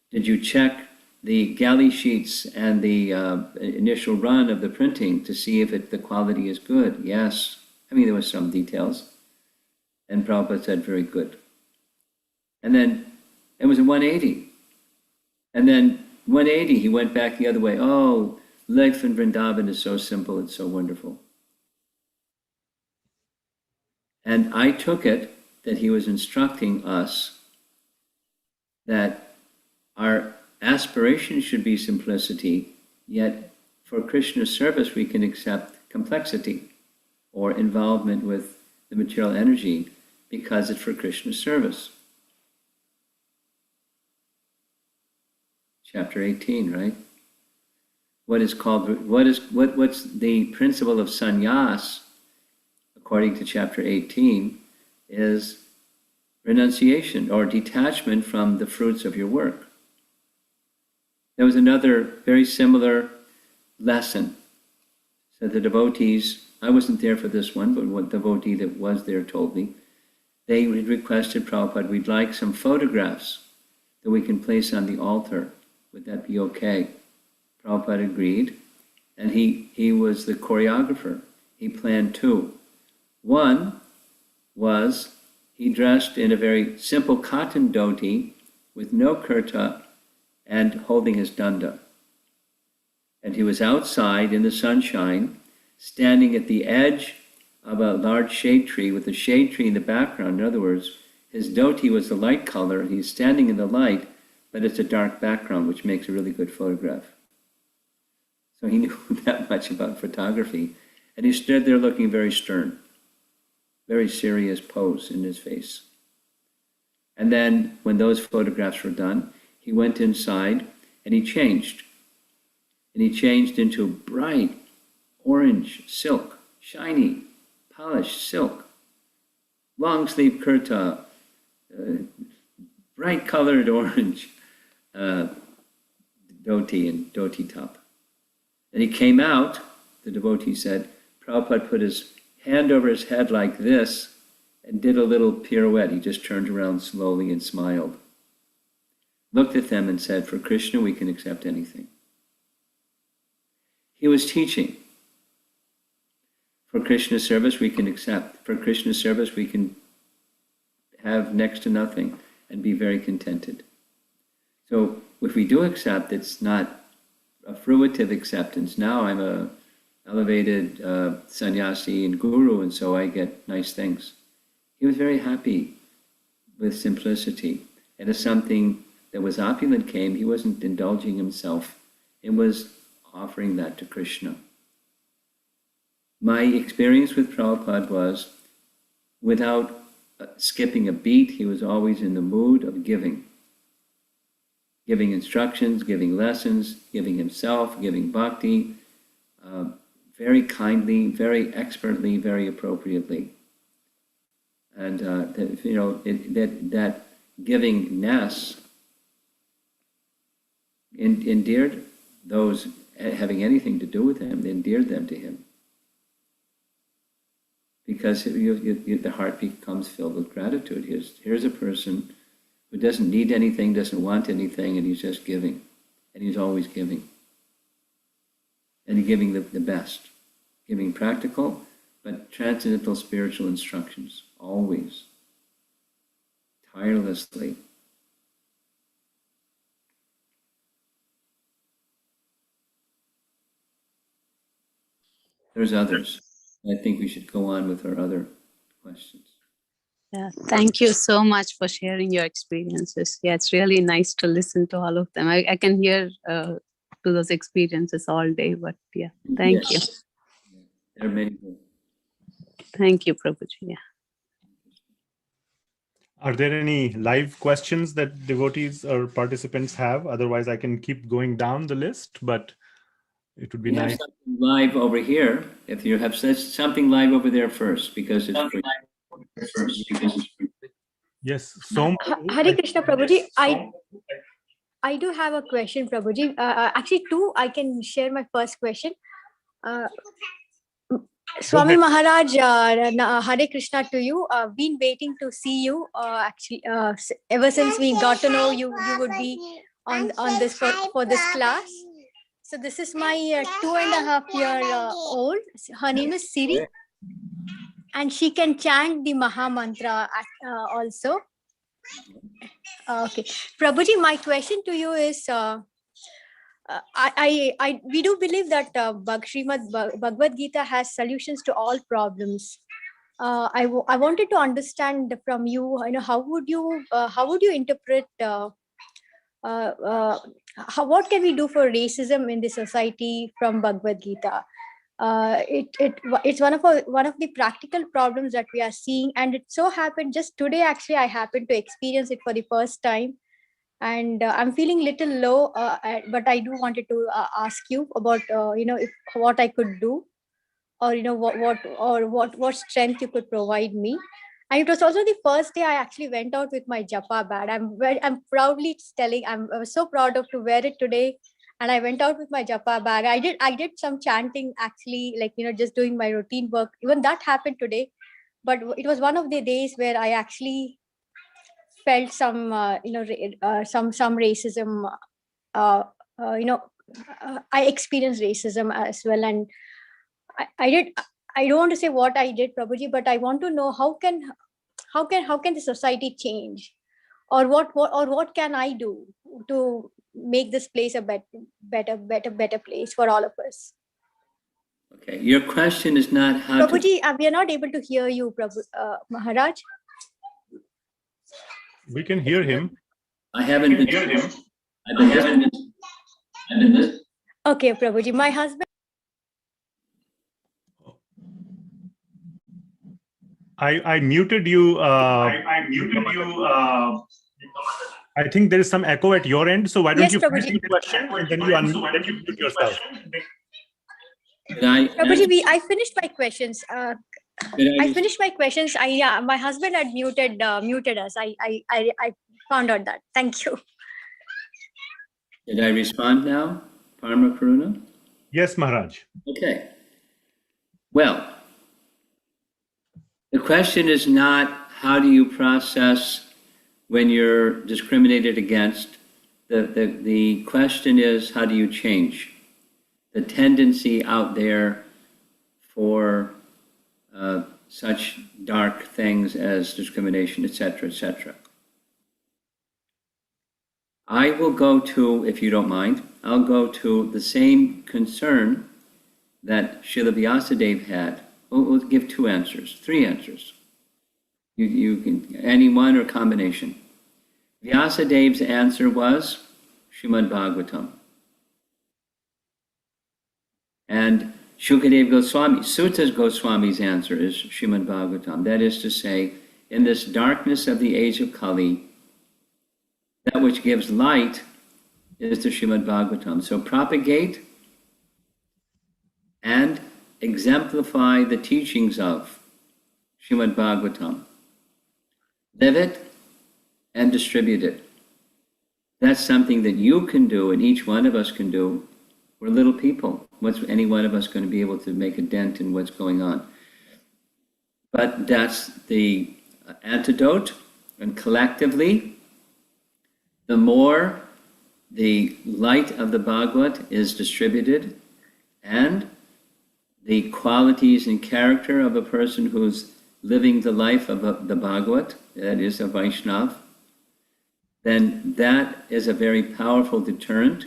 [SPEAKER 1] "Did you check the galley sheets and the initial run of the printing to see if the quality is good?" "Yes." There was some details. And Prabhupada said, "Very good." And then it was a 180. And then 180, he went back the other way. "Oh, life in Vrindavan is so simple, it's so wonderful." And I took it that he was instructing us that our aspiration should be simplicity, yet for Krishna's service we can accept complexity or involvement with the material energy, because it's for Krishna's service. Chapter 18, right? What's the principle of sannyas, according to chapter 18, is renunciation or detachment from the fruits of your work. There was another very similar lesson. So the devotees, I wasn't there for this one, but what devotee that was there told me, they requested Prabhupada, we'd like some photographs that we can place on the altar. Would that be okay? Prabhupada agreed, and he was the choreographer. He planned two. One was he dressed in a very simple cotton dhoti with no kurta and holding his danda. And he was outside in the sunshine, standing at the edge of a large shade tree with a shade tree in the background. In other words, his dhoti was the light color. He's standing in the light, but it's a dark background, which makes a really good photograph. So he knew that much about photography. And he stood there looking very stern, very serious pose in his face. And then when those photographs were done, he went inside and he changed. And he changed into bright orange silk, shiny, polished silk, long sleeve kurta, bright colored orange dhoti and dhoti top. And he came out, the devotee said, Prabhupada put his hand over his head like this and did a little pirouette. He just turned around slowly and smiled. Looked at them and said, for Krishna, we can accept anything. He was teaching. For Krishna's service, we can accept. For Krishna's service, we can have next to nothing and be very contented. So if we do accept, it's not a fruitive acceptance. Now I'm a elevated sannyasi and guru, and so I get nice things. He was very happy with simplicity. And if something that was opulent came, he wasn't indulging himself. It was offering that to Krishna. My experience with Prabhupada was, without skipping a beat, he was always in the mood of giving. Giving instructions, giving lessons, giving himself, giving bhakti, very kindly, very expertly, very appropriately. And that givingness endeared those having anything to do with him, endeared them to him. Because the heart becomes filled with gratitude. Here's a person who doesn't need anything, doesn't want anything, and he's just giving. And he's always giving. And he's giving the best. Giving practical, but transcendental spiritual instructions. Always. Tirelessly. There's others. I think we should go on with our other questions.
[SPEAKER 5] Yeah, thank you so much for sharing your experiences. Yeah, it's really nice to listen to all of them. I can hear to those experiences all day, but yeah, thank you.
[SPEAKER 1] There are many more.
[SPEAKER 5] Thank you, Prabhuji. Yeah.
[SPEAKER 2] Are there any live questions that devotees or participants have? Otherwise, I can keep going down the list, but it would be
[SPEAKER 1] We have
[SPEAKER 2] nice.
[SPEAKER 1] something live over here. If you have something live over there first, because it's free.
[SPEAKER 2] Yes, so
[SPEAKER 6] Hare Krishna, Prabhuji. I do have a question, Prabhuji. Actually, two. I can share my first question. Swami Maharaj, Hare Krishna to you. Been waiting to see you. Actually, ever since we got to know you would be on this for this class. So this is my 2.5-year old. Her name is Siri, and she can chant the Maha Mantra also. Okay, Prabhuji, my question to you is, we do believe that Bhagavad Gita has solutions to all problems. I wanted to understand from you, how would you interpret what can we do for racism in the society from Bhagavad Gita? it's one of the practical problems that we are seeing, and it so happened just today. Actually, I happened to experience it for the first time, and I'm feeling little low. But I do wanted to ask you about if what I could do, or what strength you could provide me. And it was also the first day I actually went out with my japa bag. I'm proudly telling, I was so proud of to wear it today. And I went out with my japa bag. I did some chanting, actually, like, just doing my routine work. Even that happened today. But it was one of the days where I actually felt some some racism. uh, uh, you know I experienced racism as well. And I don't want to say what I did, Prabhuji, but I want to know how can the society change, or what can I do to make this place a better place for all of us.
[SPEAKER 1] Okay, your question is not how to...
[SPEAKER 6] Prabhuji, we are not able to hear you, Maharaj.
[SPEAKER 2] We can hear him.
[SPEAKER 1] I haven't been... I've been listening.
[SPEAKER 6] Okay, Prabhuji, my husband...
[SPEAKER 2] I muted you. I think there is some echo at your end. So why don't
[SPEAKER 6] Yes,
[SPEAKER 2] you
[SPEAKER 6] Prabhuji.
[SPEAKER 2] finish the question and then you mute yourself.
[SPEAKER 6] Prabhuji, I finished my questions.
[SPEAKER 1] I
[SPEAKER 6] Finished my questions. My husband had muted us. I found out that. Thank you.
[SPEAKER 1] Did I respond now, Parama Karuna?
[SPEAKER 2] Yes, Maharaj.
[SPEAKER 1] Okay. Well, the question is not how do you process when you're discriminated against. The question is how do you change the tendency out there for such dark things as discrimination, etc., etc. I will go to, if you don't mind, I'll go to the same concern that Srila Vyasadeva had. We'll give three answers. You can, any one or combination. Vyasadev's answer was Srimad Bhagavatam. And Shukadeva Goswami, Sutta Goswami's answer is Srimad Bhagavatam. That is to say, in this darkness of the age of Kali, that which gives light is the Srimad Bhagavatam. So propagate and exemplify the teachings of Srimad Bhagavatam. Live it and distribute it. That's something that you can do and each one of us can do. We're little people. What's any one of us going to be able to make a dent in what's going on? But that's the antidote. And collectively, the more the light of the Bhagavad is distributed and the qualities and character of a person who's living the life of the Bhagavad, that is a Vaishnav, then that is a very powerful deterrent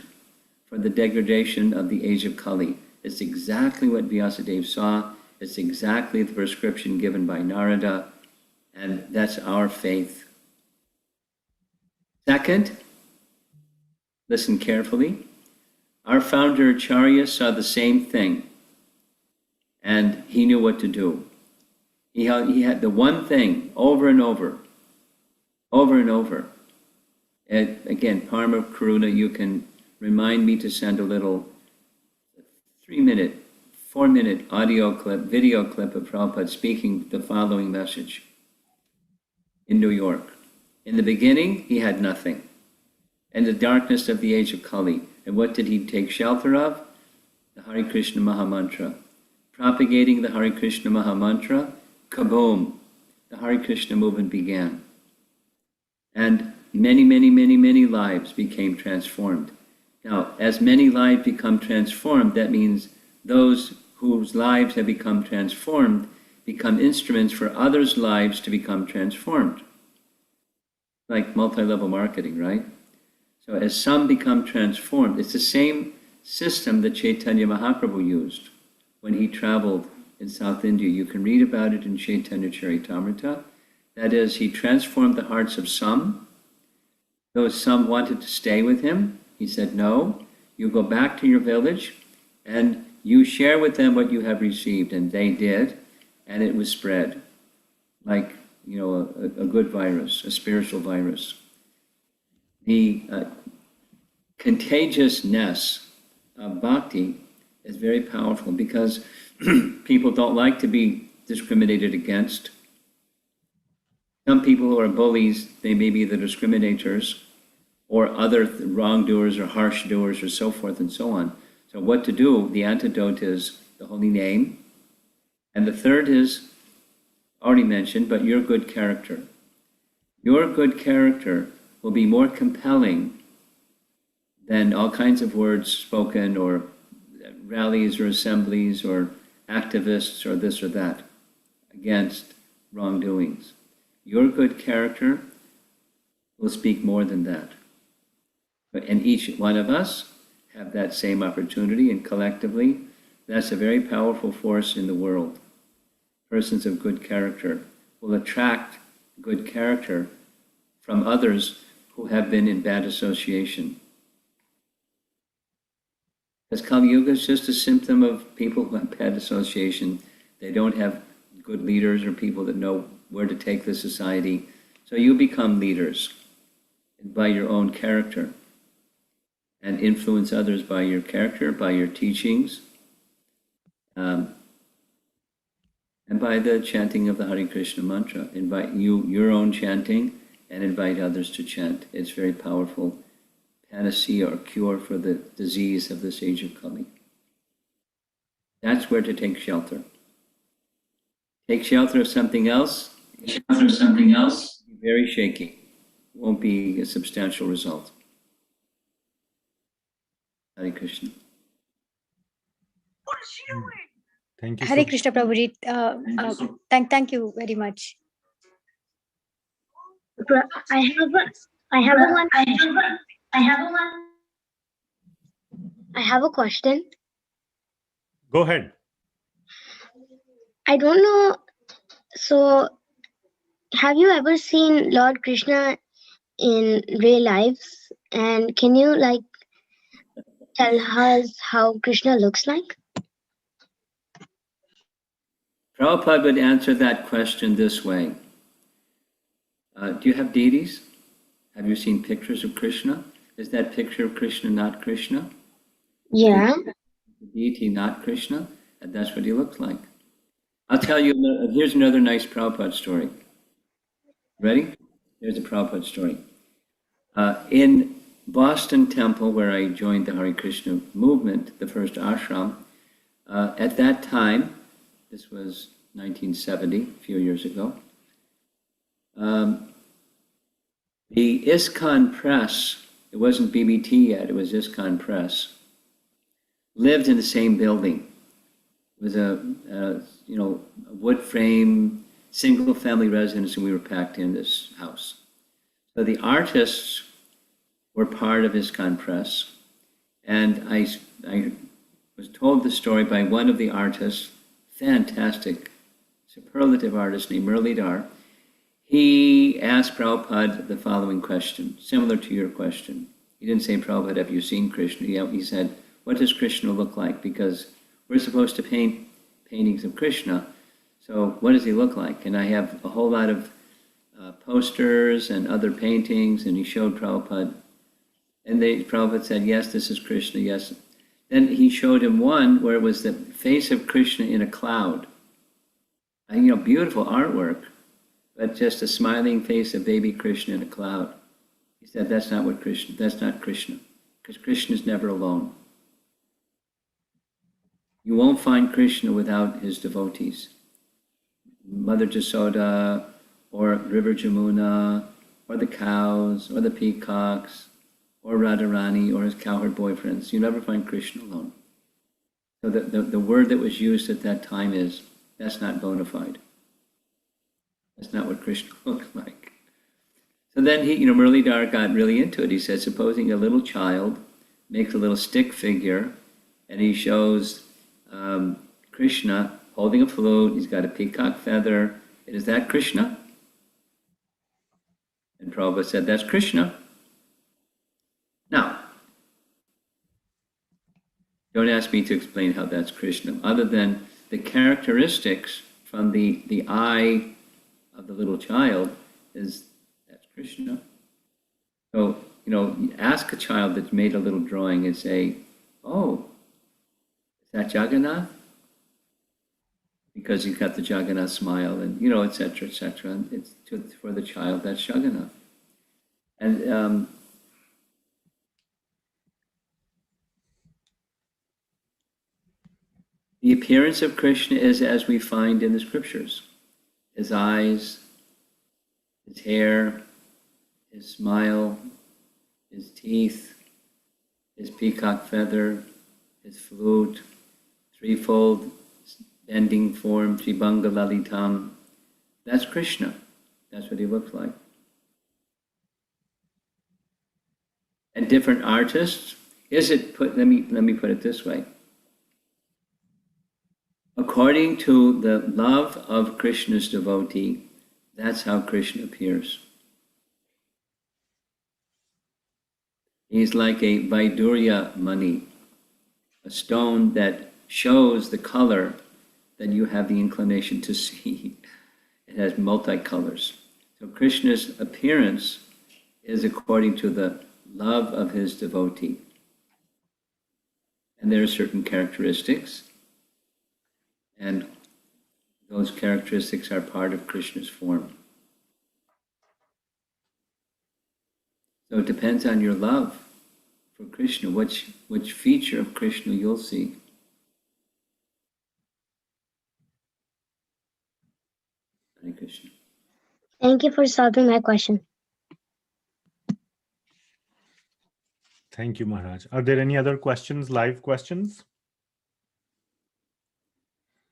[SPEAKER 1] for the degradation of the age of Kali. It's exactly what Vyasadeva saw. It's exactly the prescription given by Narada, and that's our faith. Second, listen carefully. Our founder Acharya saw the same thing, and he knew what to do. He had the one thing over and over. And again, Parama Karuna, you can remind me to send a little 3-minute, 4-minute video clip of Prabhupada speaking the following message in New York. In the beginning, he had nothing. In the darkness of the age of Kali. And what did he take shelter of? The Hare Krishna Mahamantra. Propagating the Hare Krishna Mahamantra, kaboom, the Hare Krishna movement began. And many lives became transformed. Now, as many lives become transformed, that means those whose lives have become transformed become instruments for others' lives to become transformed. Like multi-level marketing, right? So as some become transformed, it's the same system that Chaitanya Mahaprabhu used when he traveled in South India. You can read about it in Chaitanya Charitamrita. That is, he transformed the hearts of some. Those some wanted to stay with him. He said, no, you go back to your village and you share with them what you have received, and they did, and it was spread like, a good virus, a spiritual virus. The contagiousness of bhakti is very powerful because people don't like to be discriminated against. Some people who are bullies, they may be the discriminators, or other wrongdoers or harsh doers or so forth and so on. So what to do? The antidote is the holy name. And the third is, already mentioned, but your good character. Your good character will be more compelling than all kinds of words spoken, or rallies or assemblies or activists or this or that against wrongdoings. Your good character will speak more than that. And each one of us have that same opportunity, and collectively, that's a very powerful force in the world. Persons of good character will attract good character from others who have been in bad association. Because Kali Yuga is just a symptom of people who have bad association. They don't have good leaders or people that know where to take the society. So you become leaders by your own character, and influence others by your character, by your teachings, and by the chanting of the Hare Krishna mantra. Invite your own chanting, and invite others to chant. It's very powerful panacea or cure for the disease of this age of Kali. That's where to take shelter. Take shelter of something else. Be very shaky. Won't be a substantial result. Hare Krishna.
[SPEAKER 2] Thank you.
[SPEAKER 6] Hare Krishna Prabhuji. Thank you very much.
[SPEAKER 7] I have a question.
[SPEAKER 2] Go ahead.
[SPEAKER 7] I don't know. So, have you ever seen Lord Krishna in real lives? And can you tell us how Krishna looks like?
[SPEAKER 1] Prabhupada would answer that question this way. Do you have deities? Have you seen pictures of Krishna? Is that picture of Krishna not Krishna?
[SPEAKER 7] Yeah.
[SPEAKER 1] The deity not Krishna? And that's what he looks like. I'll tell you, here's another nice Prabhupada story. Ready? Here's a Prabhupada story. In Boston Temple, where I joined the Hare Krishna movement, the first ashram, at that time, this was 1970, a few years ago, the ISKCON Press, it wasn't BBT yet, it was ISKCON Press, lived in the same building. It was a wood frame, single family residence, and we were packed in this house. So the artists were part of ISKCON Press, and I was told the story by one of the artists, fantastic, superlative artist named Muralidhar. He asked Prabhupada the following question, similar to your question. He didn't say, Prabhupada, have you seen Krishna? He said, what does Krishna look like? Because we're supposed to paint paintings of Krishna, so what does he look like? And I have a whole lot of posters and other paintings, and he showed Prabhupada. And Prabhupada said, yes, this is Krishna, yes. Then he showed him one where it was the face of Krishna in a cloud. And, beautiful artwork, but just a smiling face of baby Krishna in a cloud. He said, that's not Krishna, because Krishna is never alone. You won't find Krishna without his devotees. Mother Jasoda, or River Jamuna, or the cows, or the peacocks, or Radharani, or his cowherd boyfriends. You never find Krishna alone. So the word that was used at that time is, that's not bona fide. That's not what Krishna looks like. So then Muralidhar got really into it. He said, supposing a little child makes a little stick figure, and he shows Krishna holding a flute, he's got a peacock feather. Is that Krishna? And Prabhupada said, that's Krishna. Now, Don't ask me to explain how that's Krishna, other than the characteristics from the eye of the little child that's Krishna. So, ask a child that's made a little drawing and say, oh, is that Jagannath? Because he's got the Jagannath smile and, et cetera, et cetera. And it's for the child, that's Jagannath. And the appearance of Krishna is as we find in the scriptures. His eyes, his hair, his smile, his teeth, his peacock feather, his flute, threefold bending form, Tribhanga Lalitam. That's Krishna. That's what he looks like. And different artists, let me put it this way. According to the love of Krishna's devotee, that's how Krishna appears. He's like a Vaidurya mani, a stone that shows the color that you have the inclination to see. It has multicolors. So Krishna's appearance is according to the love of his devotee. And there are certain characteristics, and those characteristics are part of Krishna's form. So it depends on your love for Krishna, which feature of Krishna you'll see. Hare Krishna.
[SPEAKER 7] Thank you for solving my question.
[SPEAKER 2] Thank you, Maharaj. Are there any other questions, live questions?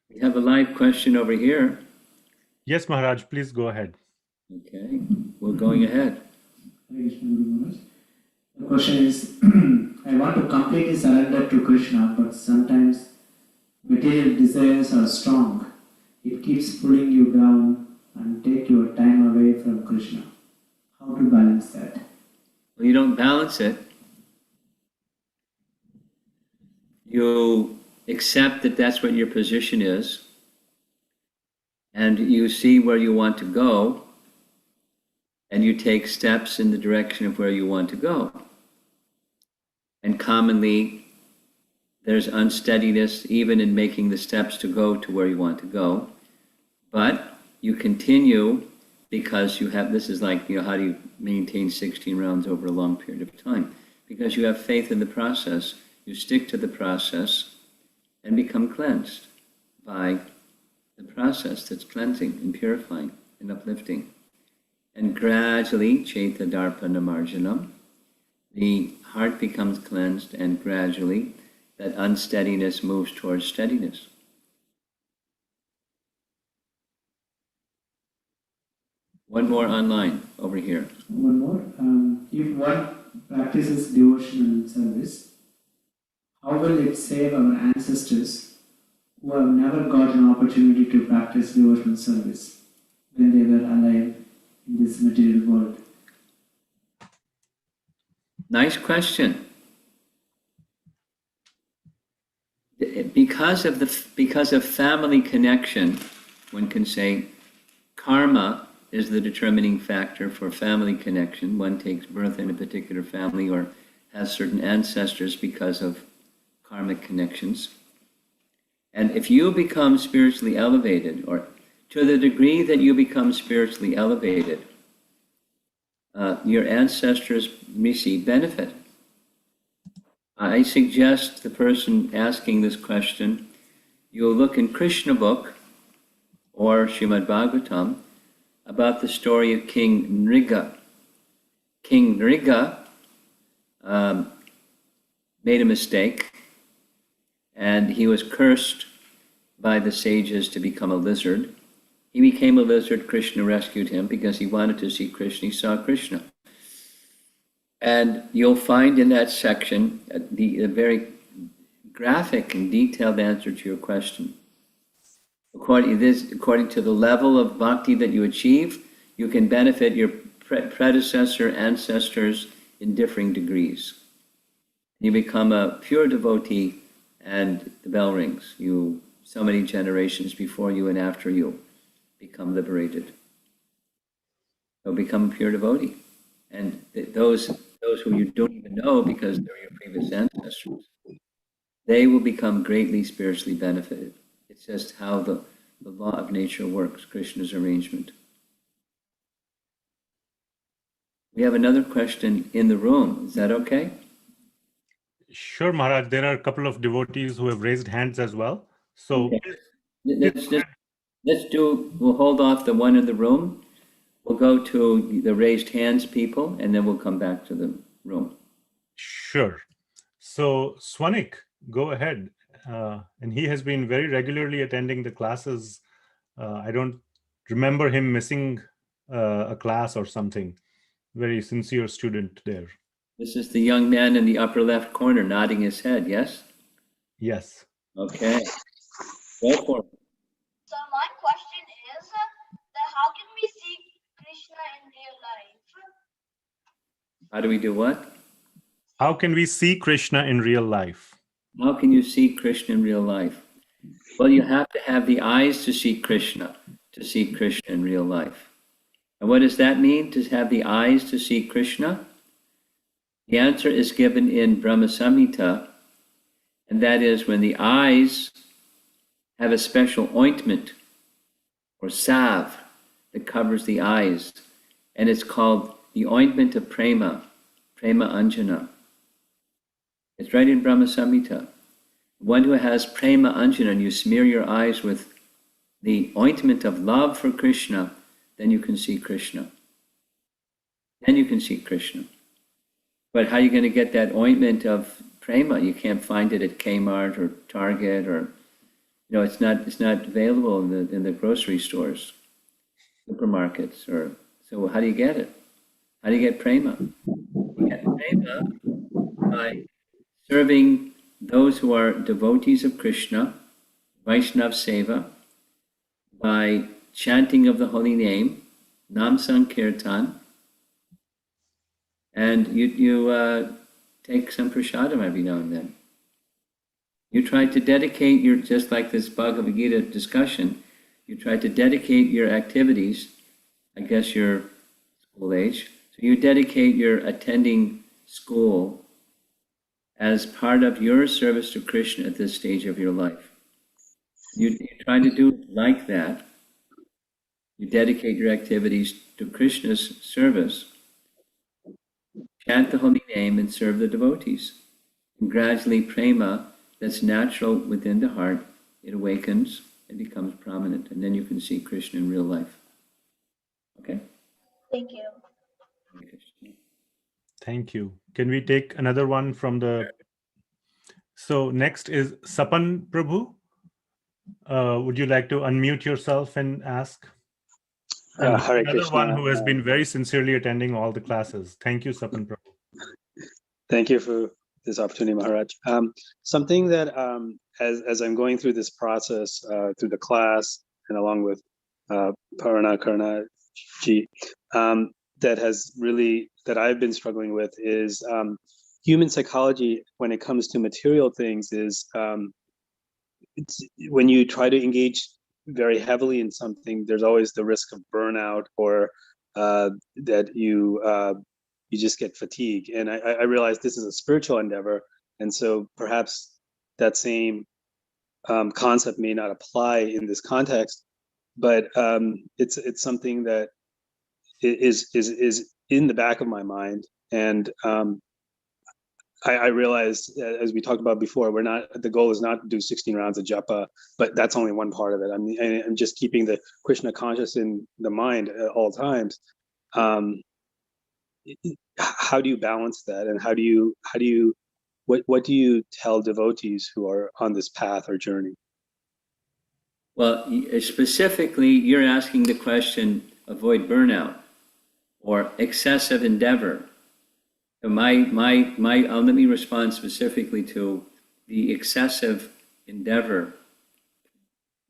[SPEAKER 1] We have a live question over here.
[SPEAKER 2] Yes, Maharaj, please go ahead.
[SPEAKER 1] Okay, we're going ahead.
[SPEAKER 8] Hare Krishna, Guru Maharaj. The question is, I want to completely surrender to Krishna, but sometimes material desires are strong. It keeps pulling you down and take your time away from Krishna. How to balance that?
[SPEAKER 1] Well, you don't balance it. You accept that that's what your position is, and you see where you want to go, and you take steps in the direction of where you want to go. And commonly, there's unsteadiness even in making the steps to go to where you want to go. But you continue because you have, this is like, how do you maintain 16 rounds over a long period of time? Because you have faith in the process. You stick to the process and become cleansed by the process that's cleansing and purifying and uplifting. And gradually, Chaita Darpana Marjanam, the heart becomes cleansed, and gradually that unsteadiness moves towards steadiness. One more online over here.
[SPEAKER 8] One more. If one practices devotional service, how will it save our ancestors who have never got an opportunity to practice devotional service when they were alive in this material world?
[SPEAKER 1] Nice question. Because of family connection, one can say karma is the determining factor for family connection. One takes birth in a particular family or has certain ancestors because of karmic connections. And if you become spiritually elevated, or to the degree that you become spiritually elevated, your ancestors receive benefit. I suggest the person asking this question, you'll look in Krishna book or Srimad Bhagavatam about the story of King Nriga. King Nriga made a mistake, and he was cursed by the sages to become a lizard. He became a lizard. Krishna rescued him because he wanted to see Krishna. He saw Krishna. And you'll find in that section a very graphic and detailed answer to your question. According to the level of bhakti that you achieve, you can benefit your predecessor, ancestors in differing degrees. You become a pure devotee and the bell rings. So many generations before you and after you become liberated. They'll become a pure devotee. And those who you don't even know because they're your previous ancestors, they will become greatly spiritually benefited. It's just how the law of nature works, Krishna's arrangement. We have another question in the room. Is that okay?
[SPEAKER 2] Sure, Maharaj. There are a couple of devotees who have raised hands as well. So
[SPEAKER 1] Okay. We'll hold off the one in the room. We'll go to the raised hands people, and then we'll come back to the room.
[SPEAKER 2] Sure. So Swanik, go ahead. And he has been very regularly attending the classes. I don't remember him missing a class or something. Very sincere student there.
[SPEAKER 1] This is the young man in the upper left corner nodding his head, yes?
[SPEAKER 2] Yes.
[SPEAKER 1] Okay. Go for it.
[SPEAKER 9] So my question is that how can we see Krishna in real life?
[SPEAKER 1] How do we do what?
[SPEAKER 2] How can we see Krishna in real life?
[SPEAKER 1] How can you see Krishna in real life? Well, you have to have the eyes to see Krishna in real life. And what does that mean, to have the eyes to see Krishna? The answer is given in Brahma Samhita, and that is when the eyes have a special ointment or salve that covers the eyes, and it's called the ointment of prema, prema anjana. It's right in Brahma Samhita. One who has prema anjana, and you smear your eyes with the ointment of love for Krishna, then you can see Krishna. Then you can see Krishna. But how are you going to get that ointment of prema? You can't find it at Kmart or Target, or it's not available in the grocery stores, supermarkets, or so. How do you get it? How do you get prema? You get prema by serving those who are devotees of Krishna, Vaishnav Seva, by chanting of the holy name, Nam Sankirtan, and you take some prasadam every now and then. You try to dedicate just like this Bhagavad Gita discussion, you try to dedicate your activities, I guess your school age, so you dedicate your attending school as part of your service to Krishna at this stage of your life. You try to do it like that. You dedicate your activities to Krishna's service, chant the holy name, and serve the devotees. And gradually prema, that's natural within the heart, it awakens, it becomes prominent, and then you can see Krishna in real life. Okay?
[SPEAKER 9] Thank you.
[SPEAKER 2] Thank you. Can we take another one from the... So next is Sapan Prabhu. Would you like to unmute yourself and ask? And
[SPEAKER 10] Hare
[SPEAKER 2] another
[SPEAKER 10] Krishna.
[SPEAKER 2] one who has been very sincerely attending all the classes. Thank you, Sapan Prabhu.
[SPEAKER 10] Thank you for this opportunity, Maharaj. Something that as I'm going through this process through the class and along with Parana, Karuna ji, that I've been struggling with is human psychology when it comes to material things is it's, when you try to engage very heavily in something, there's always the risk of burnout or that you just get fatigue. And I realize this is a spiritual endeavor, and so perhaps that same concept may not apply in this context, but it's something that is in the back of my mind. And I realized, as we talked about before, the goal is not to do 16 rounds of japa, but that's only one part of it. I mean, I'm just keeping the Krishna conscious in the mind at all times. How do you balance that, and what do you tell devotees who are on this path or journey?
[SPEAKER 1] Well, specifically, you're asking the question, avoid burnout or excessive endeavor. So let me respond specifically to the excessive endeavor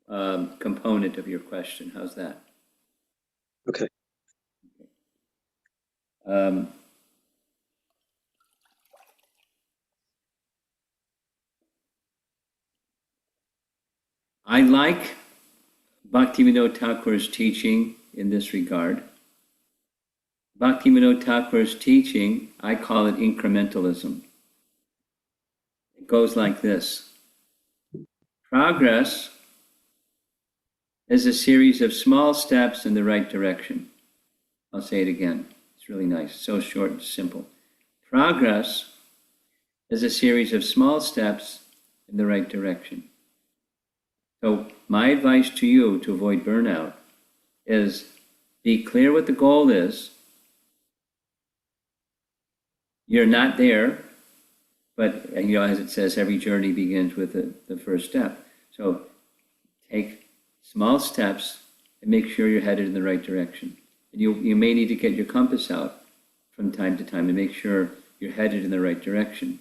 [SPEAKER 1] component of your question. How's that?
[SPEAKER 10] Okay.
[SPEAKER 1] like Bhaktivinoda Thakur's teaching in this regard. Bhaktivinoda Thakur's teaching, I call it incrementalism. It goes like this. Progress is a series of small steps in the right direction. I'll say it again. It's really nice. So short and simple. Progress is a series of small steps in the right direction. So my advice to you to avoid burnout is be clear what the goal is. You're not there, but as it says, every journey begins with the first step. So take small steps and make sure you're headed in the right direction. And you may need to get your compass out from time to time to make sure you're headed in the right direction.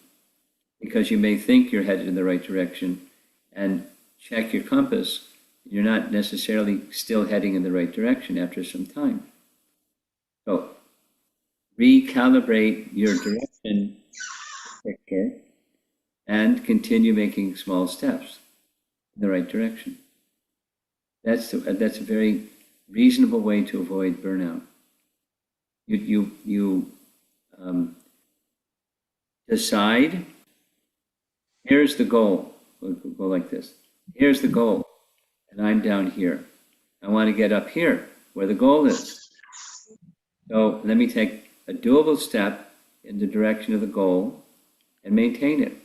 [SPEAKER 1] Because you may think you're headed in the right direction and check your compass, you're not necessarily still heading in the right direction after some time. So recalibrate your direction picture and continue making small steps in the right direction. That's a very reasonable way to avoid burnout. You decide, here's the goal. We'll go like this. Here's the goal, and I'm down here. I want to get up here where the goal is. So let me take a doable step in the direction of the goal and maintain it.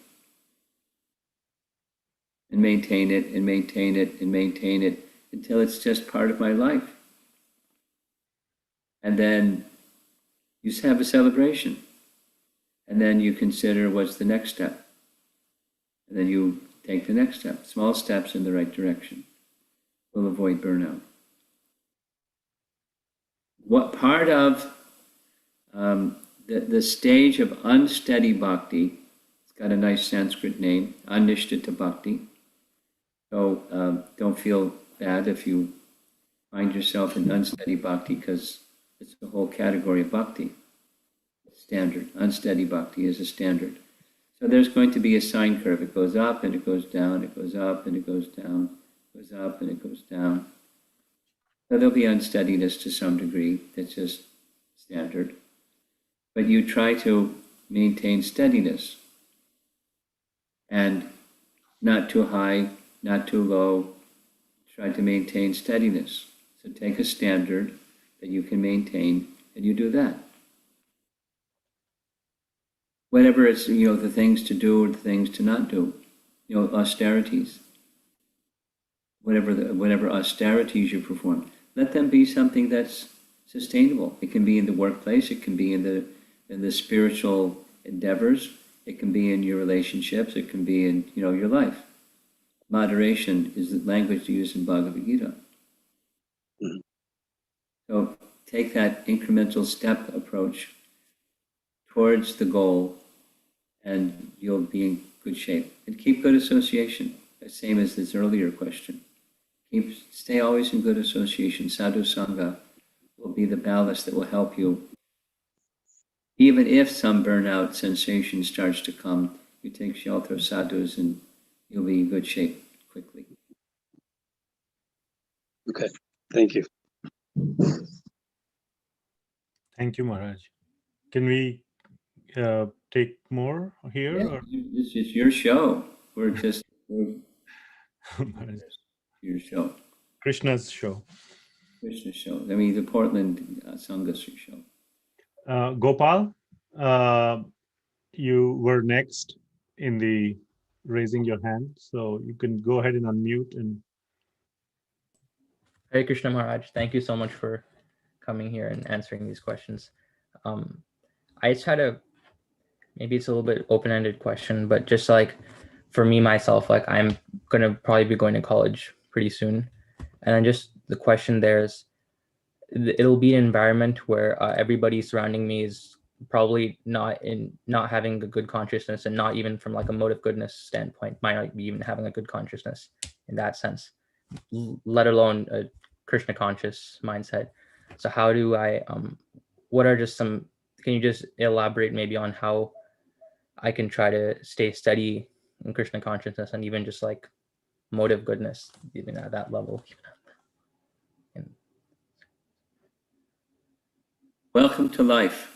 [SPEAKER 1] And maintain it, and maintain it, and maintain it until it's just part of my life. And then you have a celebration. And then you consider what's the next step. And then you take the next step. Small steps in the right direction will avoid burnout. What part of the stage of unsteady bhakti, it's got a nice Sanskrit name, anishtita bhakti. So don't feel bad if you find yourself in unsteady bhakti, because it's the whole category of bhakti. Standard. Unsteady bhakti is a standard. So there's going to be a sine curve. It goes up and it goes down, it goes up and it goes down, it goes up and it goes down. So there'll be unsteadiness to some degree. That's just standard. But you try to maintain steadiness. And not too high, not too low. Try to maintain steadiness. So take a standard that you can maintain and you do that. Whatever it's, the things to do or the things to not do, austerities. Whatever austerities you perform, let them be something that's sustainable. It can be in the workplace, it can be in the spiritual endeavors, it can be in your relationships, it can be in, your life. Moderation is the language used in Bhagavad Gita. So take that incremental step approach towards the goal, and you'll be in good shape. And keep good association, the same as this earlier question. Stay always in good association. Sadhu Sangha will be the ballast that will help you. Even if some burnout sensation starts to come, you take shelter of sadhus and you'll be in good shape quickly.
[SPEAKER 10] Okay, thank you.
[SPEAKER 2] Thank you, Maharaj. Can we take more here?
[SPEAKER 1] Yeah,
[SPEAKER 2] or?
[SPEAKER 1] This is your show. We're your show.
[SPEAKER 2] Krishna's show.
[SPEAKER 1] Krishna's show. I mean, the Portland Sangha's show.
[SPEAKER 2] Gopal, you were next in the raising your hand, so you can go ahead and unmute. And
[SPEAKER 11] Hare Krishna Maharaj, thank you so much for coming here and answering these questions. I just had maybe it's a little bit open-ended question, but just like for me, myself, like I'm going to probably be going to college pretty soon. And then just the question there is, it'll be an environment where everybody surrounding me is probably not having a good consciousness, and not even from like a motive goodness standpoint, might not be even having a good consciousness in that sense, let alone a Krishna conscious mindset. So how do I, what are just some, can you just elaborate maybe on how I can try to stay steady in Krishna consciousness, and even just like motive goodness, even at that level. And
[SPEAKER 1] Welcome to life.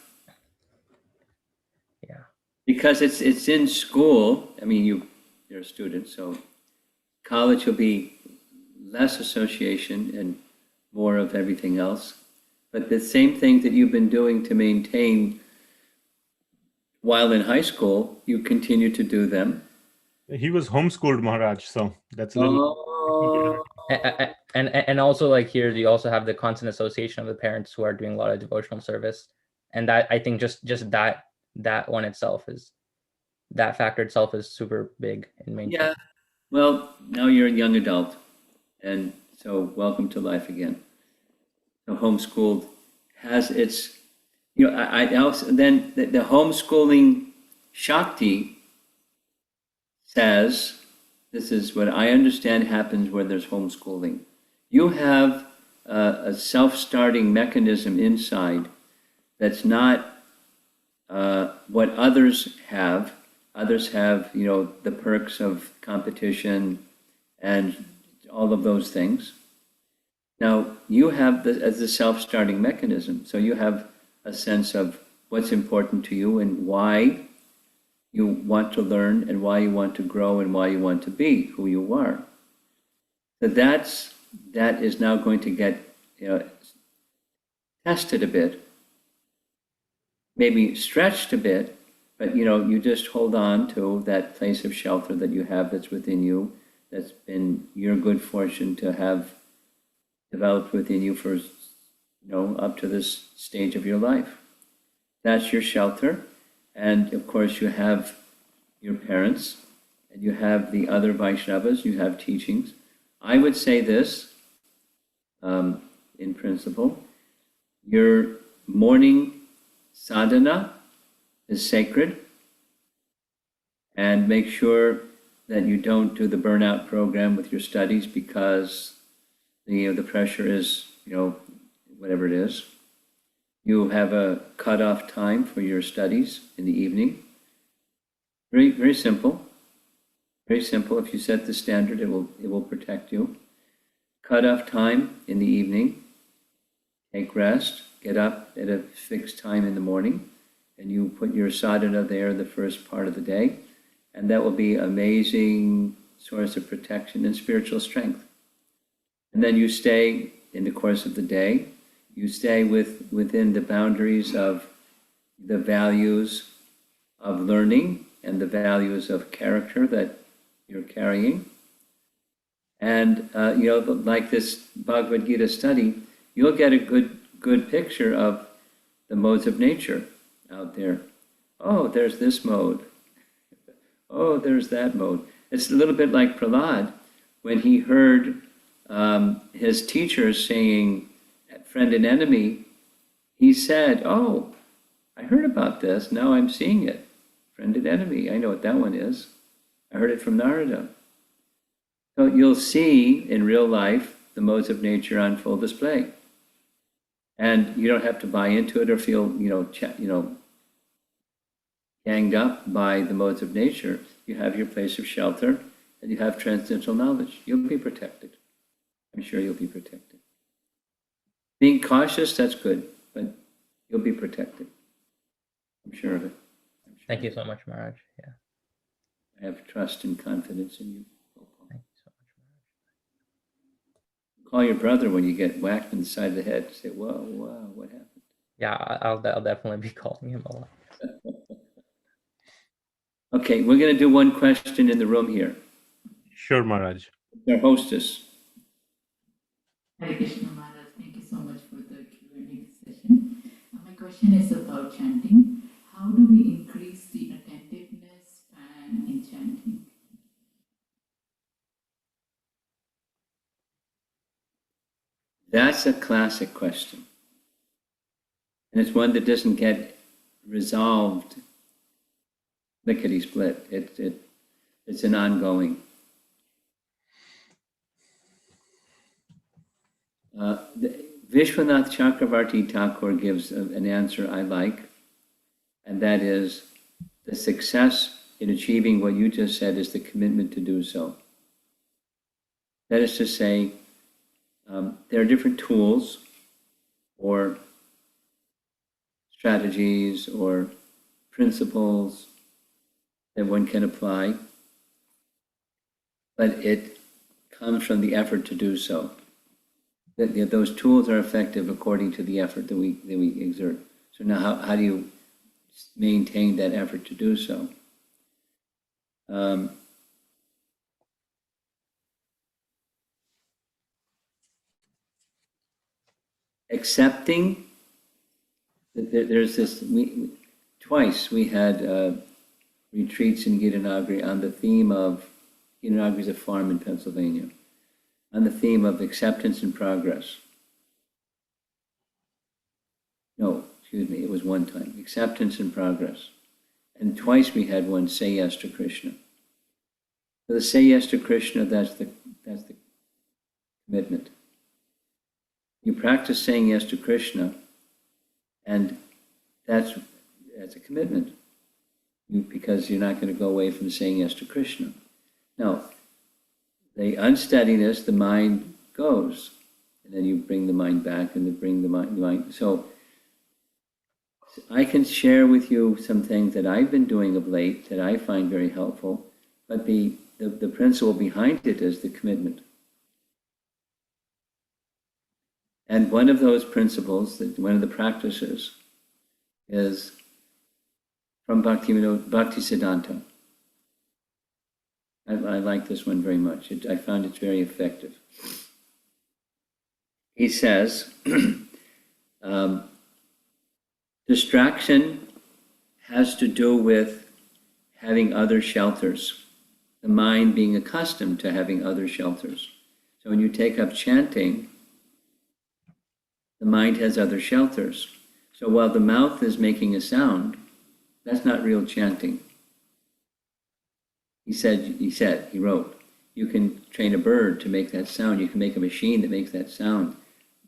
[SPEAKER 11] yeah,
[SPEAKER 1] Because it's in school. I mean, you're a student, so college will be less association and more of everything else. But the same thing that you've been doing to maintain while in high school, you continue to do them.
[SPEAKER 2] He was homeschooled, Maharaj, so that's a little.
[SPEAKER 1] Oh,
[SPEAKER 11] and also like here you also have the constant association of the parents who are doing a lot of devotional service, and that I think just that one itself is, that factor itself is super big in maintaining.
[SPEAKER 1] yeah. Well, now you're a young adult, and so welcome to life again. So homeschooled has its, I also, then the homeschooling Shakti says, this is what I understand happens where there's homeschooling. You have a self-starting mechanism inside that's not what others have. Others have, the perks of competition and all of those things. Now, you have as a self-starting mechanism. So you have a sense of what's important to you and why you want to learn and why you want to grow and why you want to be who you are. So that is now going to get tested a bit, maybe stretched a bit, but you just hold on to that place of shelter that you have that's within you, that's been your good fortune to have developed within you for up to this stage of your life. That's your shelter. And of course you have your parents and you have the other Vaishnavas, you have teachings. I would say this, in principle, your morning sadhana is sacred, and make sure that you don't do the burnout program with your studies because the pressure is, whatever it is. You have a cutoff time for your studies in the evening. Very, very simple. Very simple. If you set the standard, it will protect you. Cutoff time in the evening. Take rest. Get up at a fixed time in the morning, and you put your sadhana there the first part of the day, and that will be an amazing source of protection and spiritual strength. And then you stay in the course of the day. You stay within the boundaries of the values of learning and the values of character that you're carrying. And, like this Bhagavad Gita study, you'll get a good picture of the modes of nature out there. Oh, there's this mode. Oh, there's that mode. It's a little bit like Prahlad when he heard his teachers saying, friend and enemy, he said, oh, I heard about this, now I'm seeing it. Friend and enemy, I know what that one is. I heard it from Narada. So you'll see in real life the modes of nature on full display. And you don't have to buy into it or feel, ganged up by the modes of nature. You have your place of shelter and you have transcendental knowledge. You'll be protected. I'm sure you'll be protected. Being cautious, that's good, but you'll be protected. I'm sure of it.
[SPEAKER 11] Thank you so much, Maharaj. Yeah.
[SPEAKER 1] I have trust and confidence in you.
[SPEAKER 11] Thank you so much, Maharaj.
[SPEAKER 1] Call your brother when you get whacked in the side of the head. Say, whoa, what happened?
[SPEAKER 11] Yeah, I'll definitely be calling him a lot.
[SPEAKER 1] Okay, we're going to do one question in the room here.
[SPEAKER 2] Sure, Maharaj.
[SPEAKER 1] Our hostess.
[SPEAKER 12] Hare Krishna Maharaj, thank you so much for the Q&A session. My question is about chanting. How do we increase the attentiveness span in chanting?
[SPEAKER 1] That's a classic question. And it's one that doesn't get resolved lickety-split. It's an ongoing. Vishwanath Chakravarti Thakur gives an answer I like, and that is the success in achieving what you just said is the commitment to do so. That is to say, there are different tools or strategies or principles that one can apply, but it comes from the effort to do so. That those tools are effective according to the effort that we exert. So now how do you maintain that effort to do so? Accepting that there's this, twice we had retreats in Gitanagari on the theme of, Gitanagari is a farm in Pennsylvania, on the theme of acceptance and progress. No, excuse me, it was one time, acceptance and progress. And twice we had one, say yes to Krishna. So the say yes to Krishna, that's the commitment. You practice saying yes to Krishna, and that's a commitment. Because you're not going to go away from saying yes to Krishna. Now, the unsteadiness, the mind goes, and then you bring the mind back, and then bring the mind. So I can share with you some things that I've been doing of late that I find very helpful, but the principle behind it is the commitment. And one of those principles, one of the practices, is from Bhaktisiddhanta. I like this one very much. I found it very effective. He says, distraction has to do with having other shelters, the mind being accustomed to having other shelters. So when you take up chanting, the mind has other shelters. So while the mouth is making a sound, that's not real chanting. He wrote, you can train a bird to make that sound. You can make a machine that makes that sound.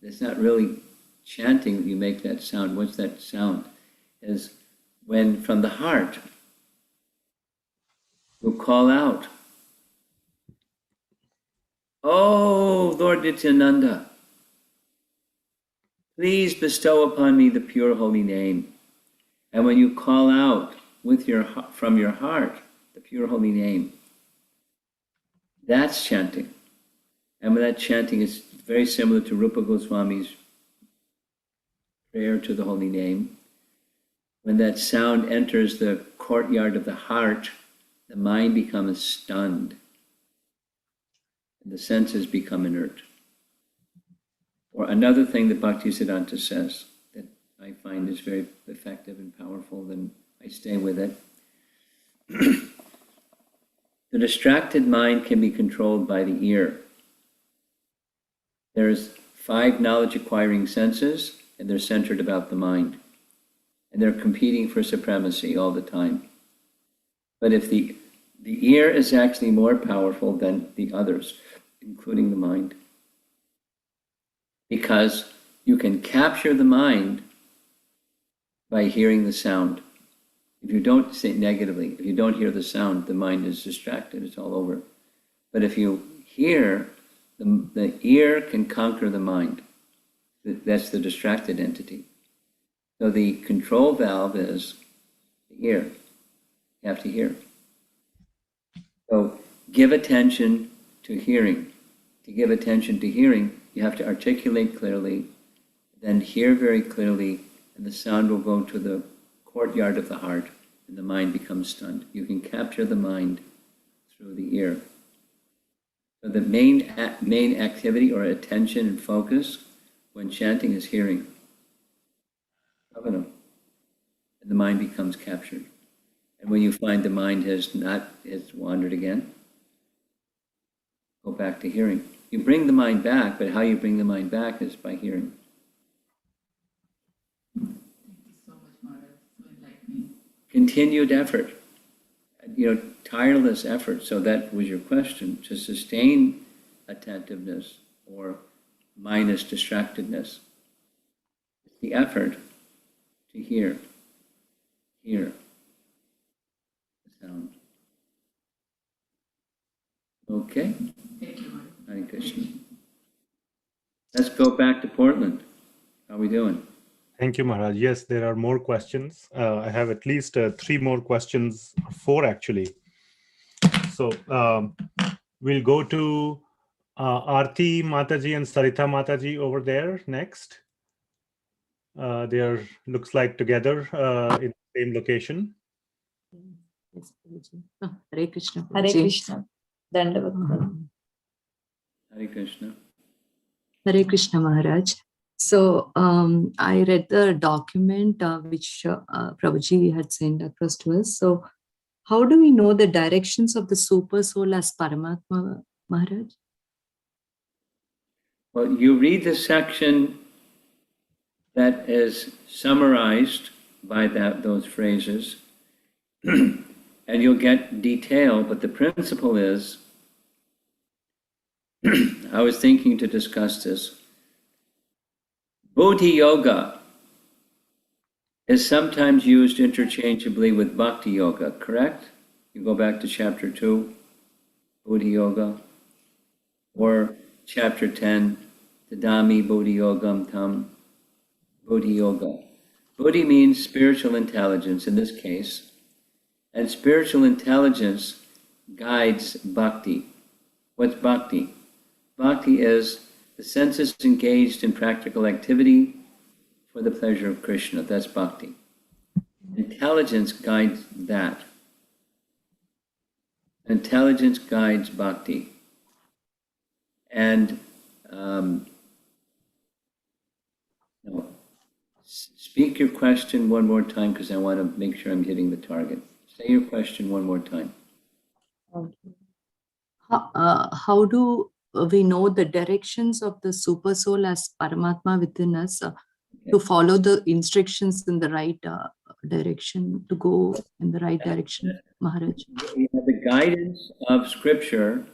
[SPEAKER 1] It's not really chanting that you make that sound. What's that sound? Is when from the heart, you call out, "Oh, Lord Nityananda, please bestow upon me the pure holy name." And when you call out from your heart the pure holy name, that's chanting. And when that chanting is very similar to Rupa Goswami's prayer to the holy name. When that sound enters the courtyard of the heart, the mind becomes stunned, and the senses become inert. Or another thing that Bhaktisiddhanta says that I find is very effective and powerful, and I stay with it. The distracted mind can be controlled by the ear. There's 5 knowledge-acquiring senses, and they're centered about the mind. And they're competing for supremacy all the time. But if the ear is actually more powerful than the others, including the mind, because you can capture the mind by hearing the sound. If you don't say negatively, if you don't hear the sound, the mind is distracted, it's all over. But if you hear, the ear can conquer the mind. That's the distracted entity. So the control valve is the ear. You have to hear. So give attention to hearing. To give attention to hearing, you have to articulate clearly, then hear very clearly, and the sound will go to the courtyard of the heart, and the mind becomes stunned. You can capture the mind through the ear. So the main activity or attention and focus when chanting is hearing. And the mind becomes captured. And when you find the mind has wandered again, go back to hearing. You bring the mind back, but how you bring the mind back is by hearing.
[SPEAKER 12] Thank you so much, Maharaj, for enlightening.
[SPEAKER 1] Continued effort, tireless effort. So that was your question, to sustain attentiveness or minus distractedness. It's the effort to hear the sound. Okay?
[SPEAKER 12] Thank you, Maharaj.
[SPEAKER 1] Hare Krishna. Let's go back to Portland. How are we doing?
[SPEAKER 2] Thank you, Maharaj. Yes, there are more questions. I have at least 3 more questions, 4 actually. So we'll go to Aarti Mataji and Sarita Mataji over there next. They are, looks like, together in the same location.
[SPEAKER 13] Yes, Prabhuji. Hare Krishna.
[SPEAKER 14] Hare
[SPEAKER 13] Prabhuji.
[SPEAKER 14] Krishna. Dandavat.
[SPEAKER 1] Hare Krishna.
[SPEAKER 13] Hare Krishna, Maharaj. So I read the document which Prabhuji had sent across to us. So how do we know the directions of the super soul as Paramatma, Maharaj?
[SPEAKER 1] Well, you read the section that is summarized by those phrases, and you'll get detail, but the principle is, I was thinking to discuss this, Bodhi Yoga is sometimes used interchangeably with Bhakti Yoga, correct? You go back to chapter 2, Bodhi Yoga, or chapter 10, Tadami Bodhi Yogam Tam, Bodhi Yoga. Bodhi means spiritual intelligence in this case, and spiritual intelligence guides bhakti. What's bhakti? Bhakti is the senses engaged in practical activity for the pleasure of Krishna. That's bhakti. Intelligence guides that. Intelligence guides bhakti. And no. Speak your question one more time because I want to make sure I'm hitting the target. Say your question one more time.
[SPEAKER 13] How do we know the directions of the super soul as Paramatma within us to follow the instructions in the right direction, to go in the right direction, Maharaj?
[SPEAKER 1] We have the guidance of Scripture,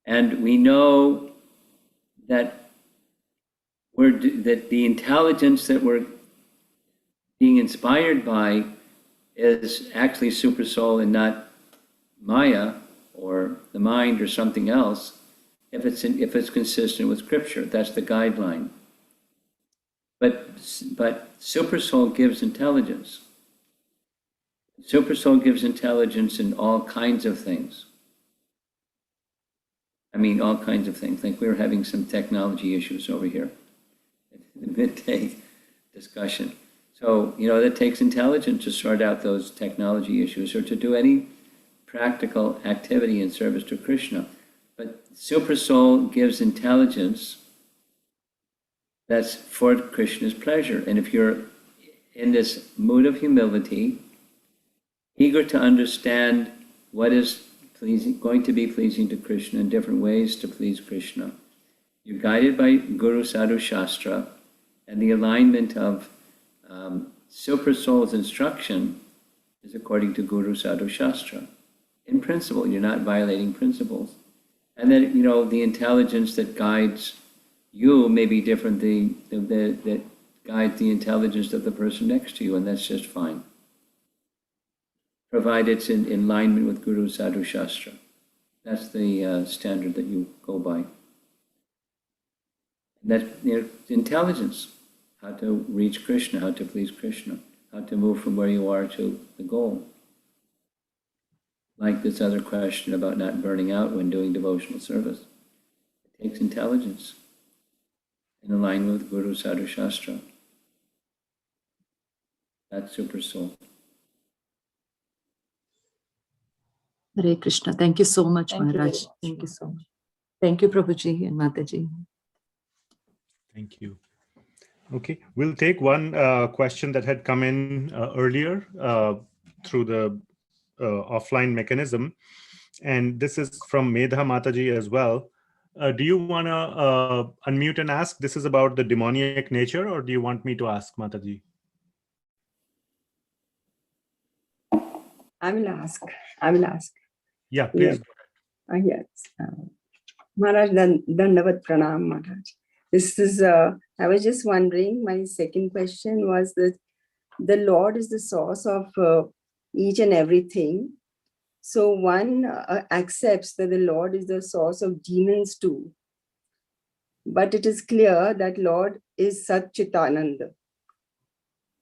[SPEAKER 1] and we know that that the intelligence that we're being inspired by is actually super soul and not Maya or the mind or something else. If it's consistent with Scripture, that's the guideline. But super soul gives intelligence. Super soul gives intelligence in all kinds of things. I mean, all kinds of things. Like we were having some technology issues over here. The midday discussion. So, that takes intelligence to sort out those technology issues or to do any practical activity in service to Krishna. But Super Soul gives intelligence that's for Krishna's pleasure. And if you're in this mood of humility, eager to understand what is going to be pleasing to Krishna in different ways to please Krishna, you're guided by Guru Sadhu Shastra, and the alignment of Super Soul's instruction is according to Guru Sadhu Shastra. In principle, you're not violating principles. And then, the intelligence that guides you may be different that guides the intelligence of the person next to you, and that's just fine. Provided it's in alignment with Guru Sadhu Shastra. That's the standard that you go by. That's intelligence, how to reach Krishna, how to please Krishna, how to move from where you are to the goal. Like this other question about not burning out when doing devotional service. It takes intelligence in alignment with Guru Sadhu Shastra. That's Super Soul.
[SPEAKER 13] Hare Krishna. Thank you so much,
[SPEAKER 14] Thank you very
[SPEAKER 13] Maharaj.
[SPEAKER 14] much.
[SPEAKER 13] Thank you so much. Thank you, Prabhuji and Mataji.
[SPEAKER 2] Thank you. Okay, we'll take one question that had come in earlier through the offline mechanism. And this is from Medha Mataji as well. Do you want to unmute and ask? This is about the demoniac nature, or do you want me to ask, Mataji?
[SPEAKER 4] I will ask. I will ask.
[SPEAKER 2] Yeah, please.
[SPEAKER 4] Yes. Maharaj, Dandavat Pranam, Maharaj. This is, I was just wondering, my second question was that the Lord is the source of each and everything. So one accepts that the Lord is the source of demons too. But it is clear that Lord is Sat Chitananda.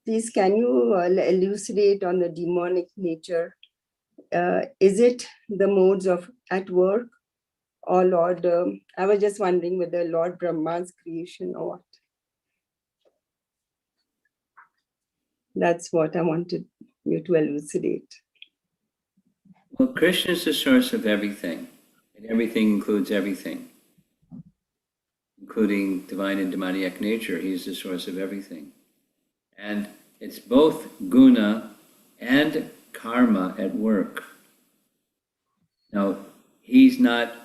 [SPEAKER 4] Please, can you elucidate on the demonic nature? Is it the modes of at work, or Lord? I was just wondering whether Lord Brahma's creation or what. That's what I wanted you to elucidate.
[SPEAKER 1] Well, Krishna is the source of everything, and everything includes everything, including divine and demoniac nature. He's the source of everything. And it's both guna and karma at work. Now, he's not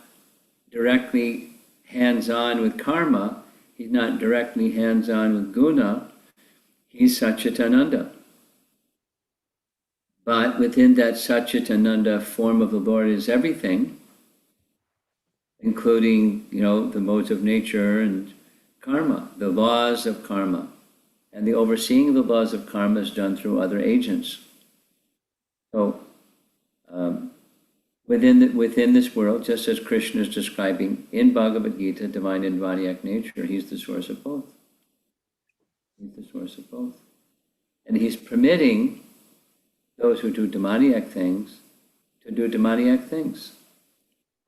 [SPEAKER 1] directly hands-on with karma. He's not directly hands-on with guna. He's Satchitananda. But within that Satchitananda form of the Lord is everything, including, the modes of nature and karma, the laws of karma. And the overseeing of the laws of karma is done through other agents. So, within this world, just as Krishna is describing in Bhagavad Gita, divine and demoniac nature, he's the source of both. He's the source of both. And he's permitting those who do demoniac things to do demoniac things.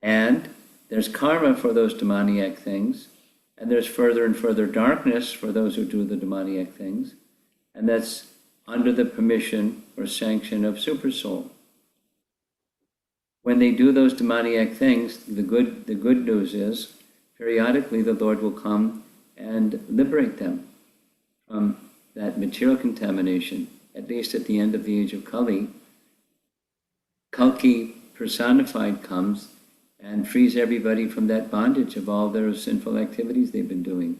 [SPEAKER 1] And there's karma for those demoniac things, and there's further and further darkness for those who do the demoniac things, and that's under the permission or sanction of Supersoul. When they do those demoniac things, the good news is, periodically the Lord will come and liberate them from that material contamination. At least at the end of the age of Kali, Kalki personified comes and frees everybody from that bondage of all their sinful activities they've been doing.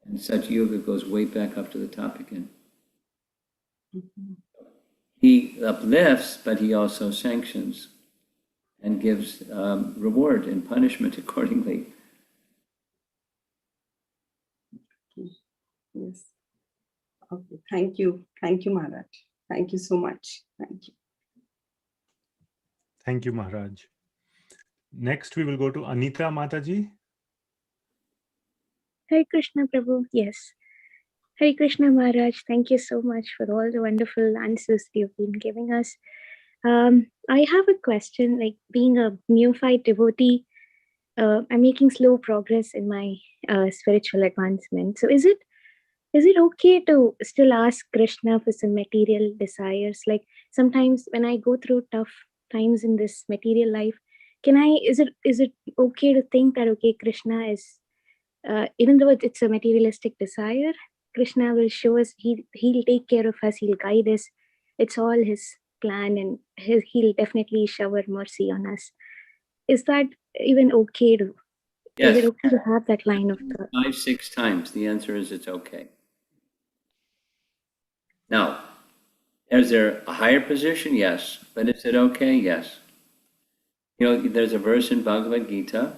[SPEAKER 1] And such yoga goes way back up to the top again. Mm-hmm. He uplifts, but he also sanctions and gives reward and punishment accordingly.
[SPEAKER 4] Yes. Okay. Thank you. Thank you, Maharaj. Thank you so much. Thank you.
[SPEAKER 2] Thank you, Maharaj. Next, we will go to Anita Mataji.
[SPEAKER 15] Hare Krishna Prabhu. Yes. Hare Krishna Maharaj. Thank you so much for all the wonderful answers you've been giving us. I have a question, like being a neophyte devotee, I'm making slow progress in my spiritual advancement. So is it okay to still ask Krishna for some material desires? Like sometimes when I go through tough times in this material life, is it okay to think that, okay, Krishna is, even though it's a materialistic desire, Krishna will show us, he'll take care of us, he'll guide us. It's all his plan, and he'll definitely shower mercy on us. Is that even okay to?
[SPEAKER 1] Yes.
[SPEAKER 15] Is it okay to have that line of thought?
[SPEAKER 1] 5-6 times. The answer is it's okay. Now, is there a higher position? Yes. But is it okay? Yes. There's a verse in Bhagavad Gita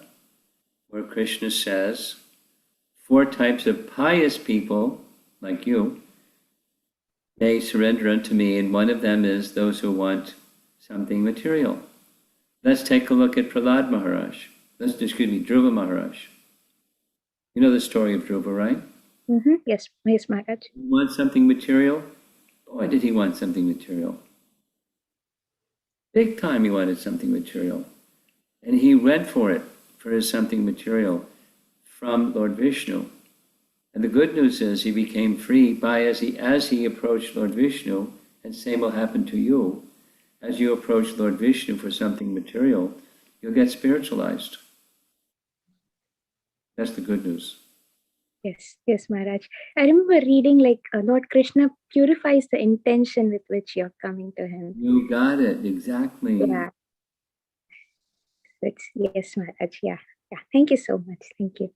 [SPEAKER 1] where Krishna says, 4 types of pious people, like you, may surrender unto me, and one of them is those who want something material. Let's take a look at Prahlad Maharaj. Dhruva Maharaj. You know the story of Dhruva, right?
[SPEAKER 15] Mm-hmm. Yes, Maharaj.
[SPEAKER 1] He wants something material? Boy, did he want something material. Big time he wanted something material. And he went for his something material from Lord Vishnu. And the good news is he became free as he approached Lord Vishnu, and same will happen to you. As you approach Lord Vishnu for something material, you'll get spiritualized. That's the good news.
[SPEAKER 15] Yes, Maharaj. I remember reading like Lord Krishna purifies the intention with which you're coming to him.
[SPEAKER 1] You got it, exactly.
[SPEAKER 15] Yeah. Yes, Maharaj. Yeah. Thank you so much. Thank you.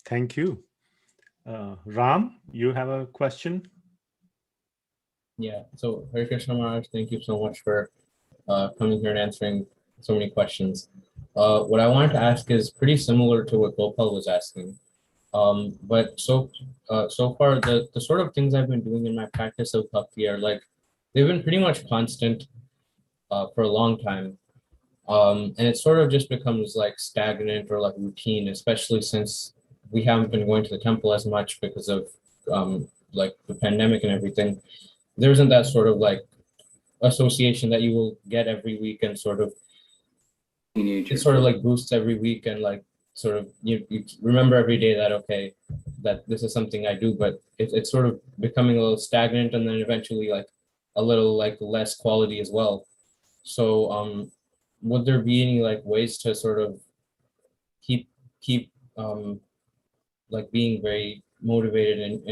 [SPEAKER 2] Thank you. Ram, you have a question?
[SPEAKER 16] Yeah, so Hare Krishna Maharaj, thank you so much for coming here and answering so many questions. What I wanted to ask is pretty similar to what Gopal was asking. But so far, the sort of things I've been doing in my practice of bhakti are like they've been pretty much constant for a long time. And it sort of just becomes like stagnant or like routine, especially since we haven't been going to the temple as much because of like the pandemic and everything. There isn't that sort of like association that you will get every week, and sort of
[SPEAKER 1] Teenager.
[SPEAKER 16] it sort of like boosts every week, and like sort of you remember every day that, okay, that this is something I do, but it's sort of becoming a little stagnant, and then eventually like a little like less quality as well. So would there be any like ways to sort of keep like being very motivated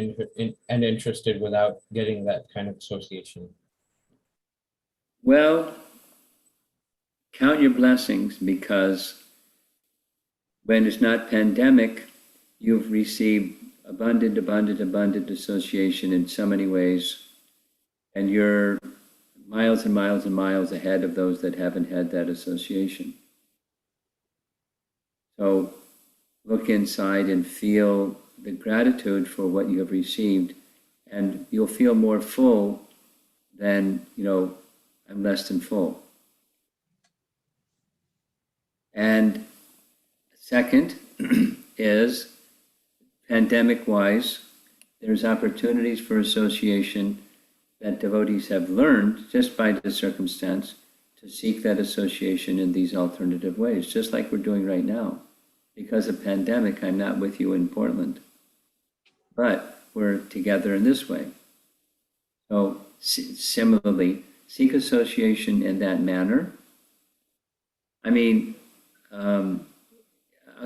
[SPEAKER 16] and interested without getting that kind of association?
[SPEAKER 1] Well, count your blessings, because when it's not pandemic, you've received abundant association in so many ways, and you're miles and miles and miles ahead of those that haven't had that association. So look inside and feel the gratitude for what you have received, and you'll feel more full than, I'm less than full. And second is, pandemic-wise, there's opportunities for association that devotees have learned just by the circumstance to seek that association in these alternative ways, just like we're doing right now. Because of pandemic, I'm not with you in Portland, but we're together in this way. So similarly, seek association in that manner. I mean, I'll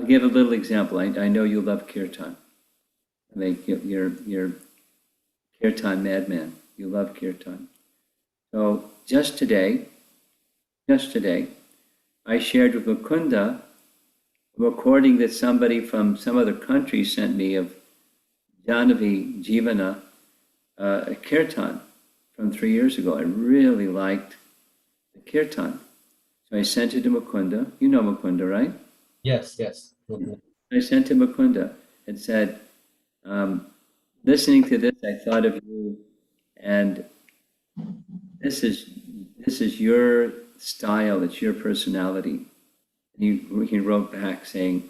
[SPEAKER 1] give a little example. I know you love kirtan. Like you're kirtan madman. You love kirtan. So just today, I shared with Mukunda a recording that somebody from some other country sent me of Janavi Jivana, a kirtan from 3 years ago. I really liked the kirtan. So I sent it to Mukunda. You know Mukunda, right?
[SPEAKER 16] Yes.
[SPEAKER 1] I sent to Mukunda and said, listening to this, I thought of you, and this is your style, it's your personality. And he wrote back saying,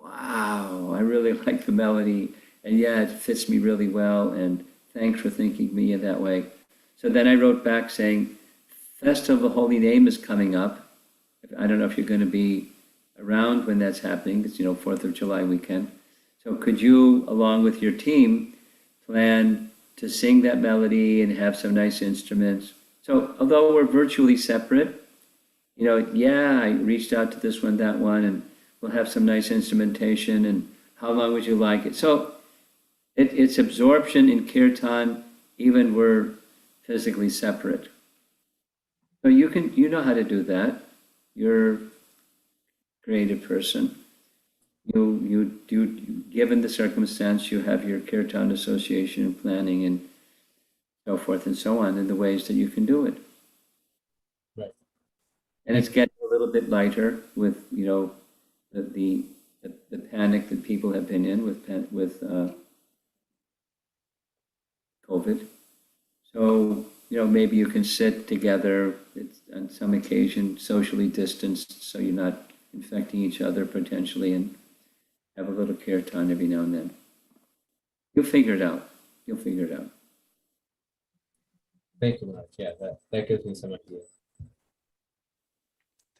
[SPEAKER 1] wow, I really like the melody, and yeah, it fits me really well, and thanks for thinking of me in that way. So then I wrote back saying, Festival of the Holy Name is coming up. I don't know if you're going to be around when that's happening. It's 4th of July weekend. So could you, along with your team, plan to sing that melody and have some nice instruments? So although we're virtually separate, I reached out to this one, that one, and we'll have some nice instrumentation, and how long would you like it? So it's absorption in kirtan, even we're physically separate. So you know how to do that. You're a creative person. You given the circumstance, you have your kirtan association and planning and so forth and so on in the ways that you can do it.
[SPEAKER 16] Right.
[SPEAKER 1] And it's getting a little bit lighter with the panic that people have been in with COVID. So maybe you can sit together on some occasion, socially distanced, so you're not infecting each other potentially, and have a little kirtan every now and then. You'll figure it out.
[SPEAKER 16] Thank you, Maharaj. Yeah, that gives me some idea.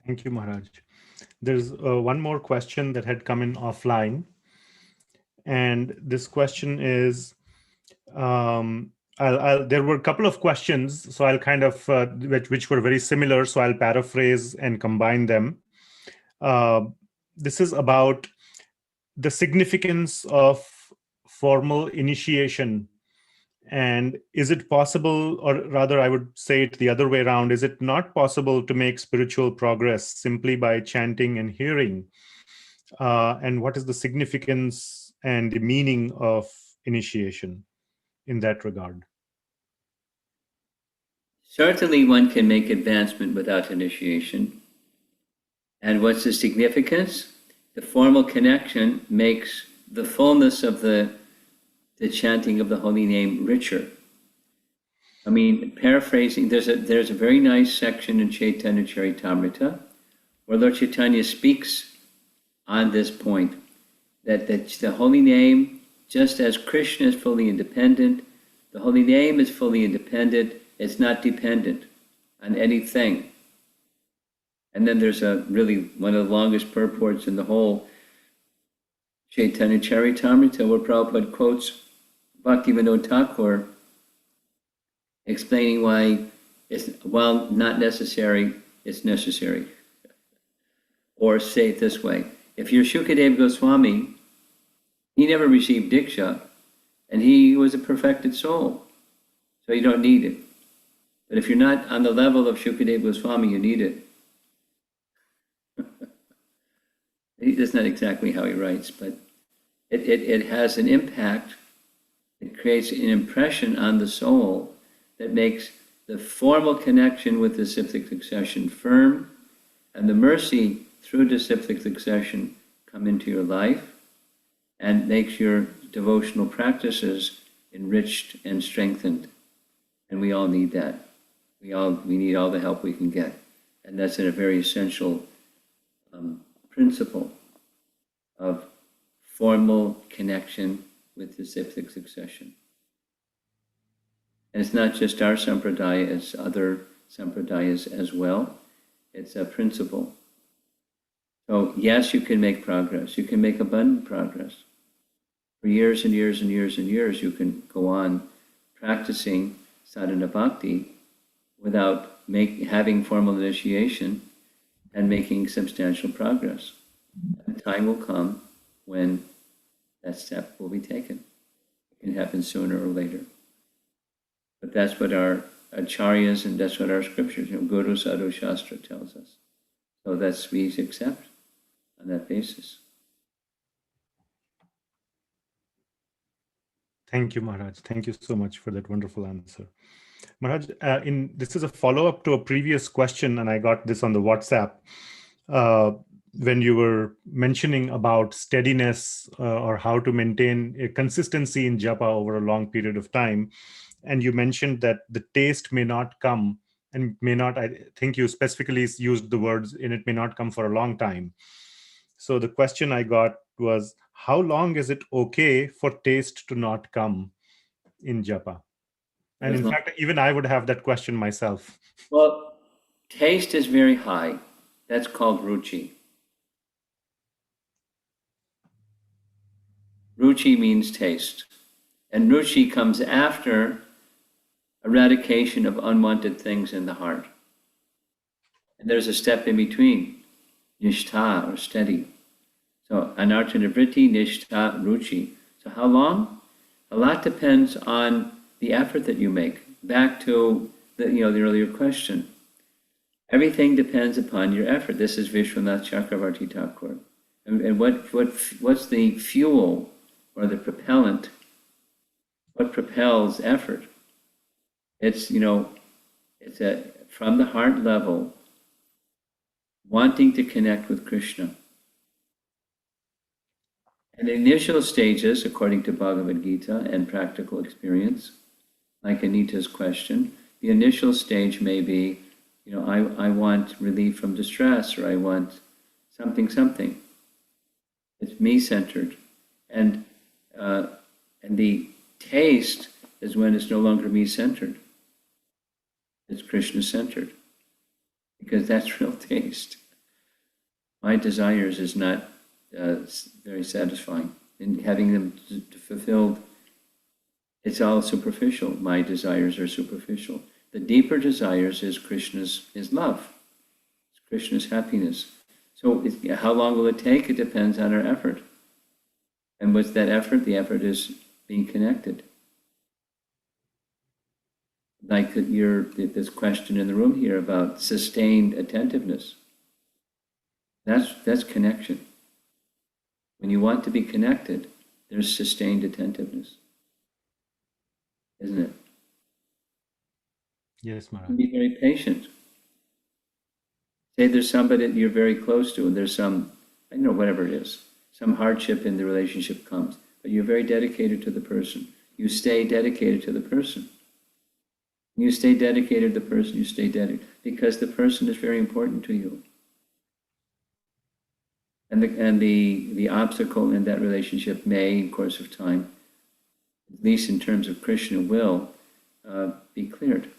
[SPEAKER 2] Thank you, Maharaj. There's one more question that had come in offline. And this question is, there were a couple of questions, so I'll kind of, which were very similar, so I'll paraphrase and combine them. This is about the significance of formal initiation. And is it possible, or rather I would say it the other way around, is it not possible to make spiritual progress simply by chanting and hearing? And what is the significance and the meaning of initiation in that regard?
[SPEAKER 1] Certainly one can make advancement without initiation. And what's the significance? The formal connection makes the fullness of the chanting of the holy name richer. I mean, paraphrasing, there's a very nice section in Chaitanya Charitamrita where Lord Chaitanya speaks on this point, that the holy name, just as Krishna is fully independent, the holy name is fully independent. It's not dependent on anything. And then there's really one of the longest purports in the whole Chaitanya Charitamrita where Prabhupada quotes Bhaktivinoda Thakur explaining why it's, while not necessary, it's necessary. Or say it this way, if you're Shukadeva Goswami, he never received Diksha, and he was a perfected soul, so you don't need it. But if you're not on the level of Shukadeva Goswami, you need it. That's not exactly how he writes, but it has an impact. It creates an impression on the soul that makes the formal connection with the disciplic succession firm, and the mercy through disciplic succession come into your life and makes your devotional practices enriched and strengthened. And we all need that. We need all the help we can get. And that's a very essential principle of formal connection with disciplic succession. And it's not just our sampradaya, it's other sampradayas as well. It's a principle. So yes, you can make progress. You can make abundant progress. For years and years and years and years, you can go on practicing sadhana bhakti without having formal initiation and making substantial progress. And the time will come when that step will be taken. It can happen sooner or later. But that's what our acharyas and that's what our scriptures, Guru Sadhu Shastra tells us. So that's we accept on that basis.
[SPEAKER 2] Thank you, Maharaj. Thank you so much for that wonderful answer. Maharaj, this is a follow-up to a previous question, and I got this on the WhatsApp. When you were mentioning about steadiness or how to maintain a consistency in japa over a long period of time, and you mentioned that the taste may not come and may not, I think you specifically used the words, and it may not come for a long time. So the question I got was, how long is it okay for taste to not come in japa? And in fact, even I would have that question myself.
[SPEAKER 1] Well, taste is very high. That's called ruchi. Ruchi means taste. And ruchi comes after eradication of unwanted things in the heart. And there's a step in between, nishtha, or steady. So anartha nivritti, nishtha, ruchi. So how long? A lot depends on the effort that you make. Back to the earlier question. Everything depends upon your effort. This is Vishwanath Chakravarti Thakur. And what's the fuel or the propellant? What propels effort? It's from the heart level, wanting to connect with Krishna. And the initial stages, according to Bhagavad Gita and practical experience, like Anita's question, the initial stage may be, I want relief from distress, or I want something. It's me-centered. And the taste is when it's no longer me-centered. It's Krishna-centered. Because that's real taste. My desires is not very satisfying. And having them fulfilled, it's all superficial. My desires are superficial. The deeper desires is Krishna's love. It's Krishna's happiness. So how long will it take? It depends on our effort. And what's that effort? The effort is being connected. Like this question in the room here about sustained attentiveness. That's connection. When you want to be connected, there's sustained attentiveness. Isn't it?
[SPEAKER 2] Yes, Maharaj.
[SPEAKER 1] Be very patient. Say there's somebody that you're very close to, and there's whatever it is, some hardship in the relationship comes, but you're very dedicated to the person. You stay dedicated to the person. You stay dedicated to the person, you stay dedicated, because the person is very important to you. And the obstacle in that relationship may, in course of time, at least in terms of Krishna will, be cleared.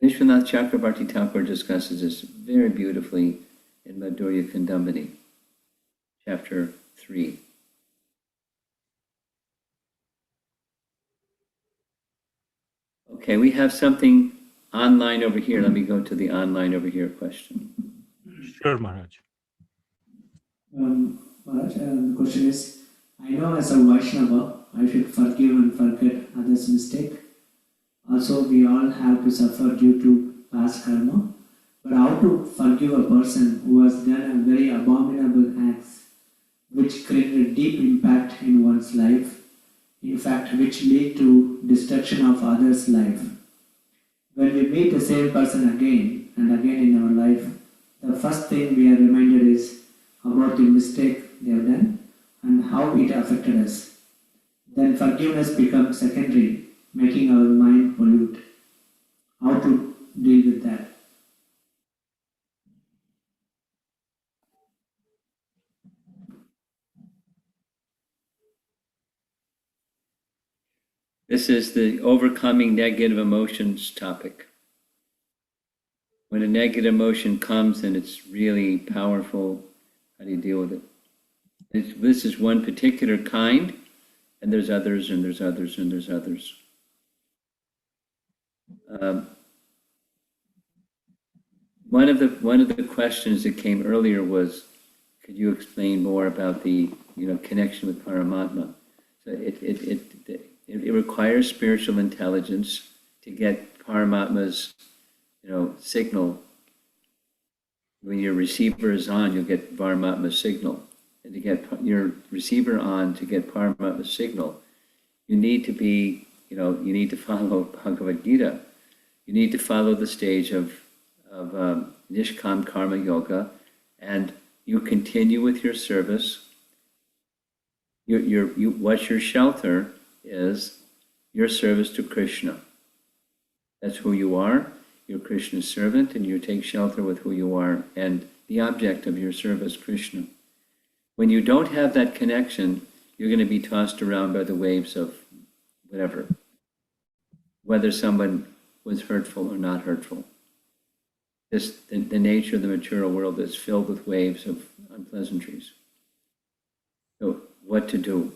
[SPEAKER 1] Vishwanath Chakrabarti Thakur discusses this very beautifully in Madhurya Kandambini, chapter 3. Okay, we have something online over here. Let me go to the online over here question.
[SPEAKER 2] Sure, Maharaj.
[SPEAKER 8] Maharaj, the question is, I know as a Vaishnava, I should forgive and forget others' mistake. Also, we all have to suffer due to past karma. But how to forgive a person who has done a very abominable acts which create a deep impact in one's life, in fact, which lead to destruction of others' life. When we meet the same person again and again in our life, the first thing we are reminded is about the mistake they have done and how it affected us. Then forgiveness becomes secondary, making our mind pollute. How to deal with that?
[SPEAKER 1] This is the overcoming negative emotions topic. When a negative emotion comes and it's really powerful, how do you deal with it? This is one particular kind, and there's others, and there's others, and there's others. One of the questions that came earlier was, could you explain more about the connection with Paramatma? So it requires spiritual intelligence to get Paramatma's signal. When your receiver is on, you'll get Paramatma's signal. And to get your receiver on, to get Paramatma's signal, you need to be, you need to follow Bhagavad Gita. You need to follow the stage of Nishkam Karma Yoga, and you continue with your service. What your shelter is, your service to Krishna. That's who you are. You're Krishna's servant, and you take shelter with who you are, and the object of your service, Krishna. When you don't have that connection, you're going to be tossed around by the waves of whatever, whether someone was hurtful or not hurtful. The nature of the material world is filled with waves of unpleasantries. So what to do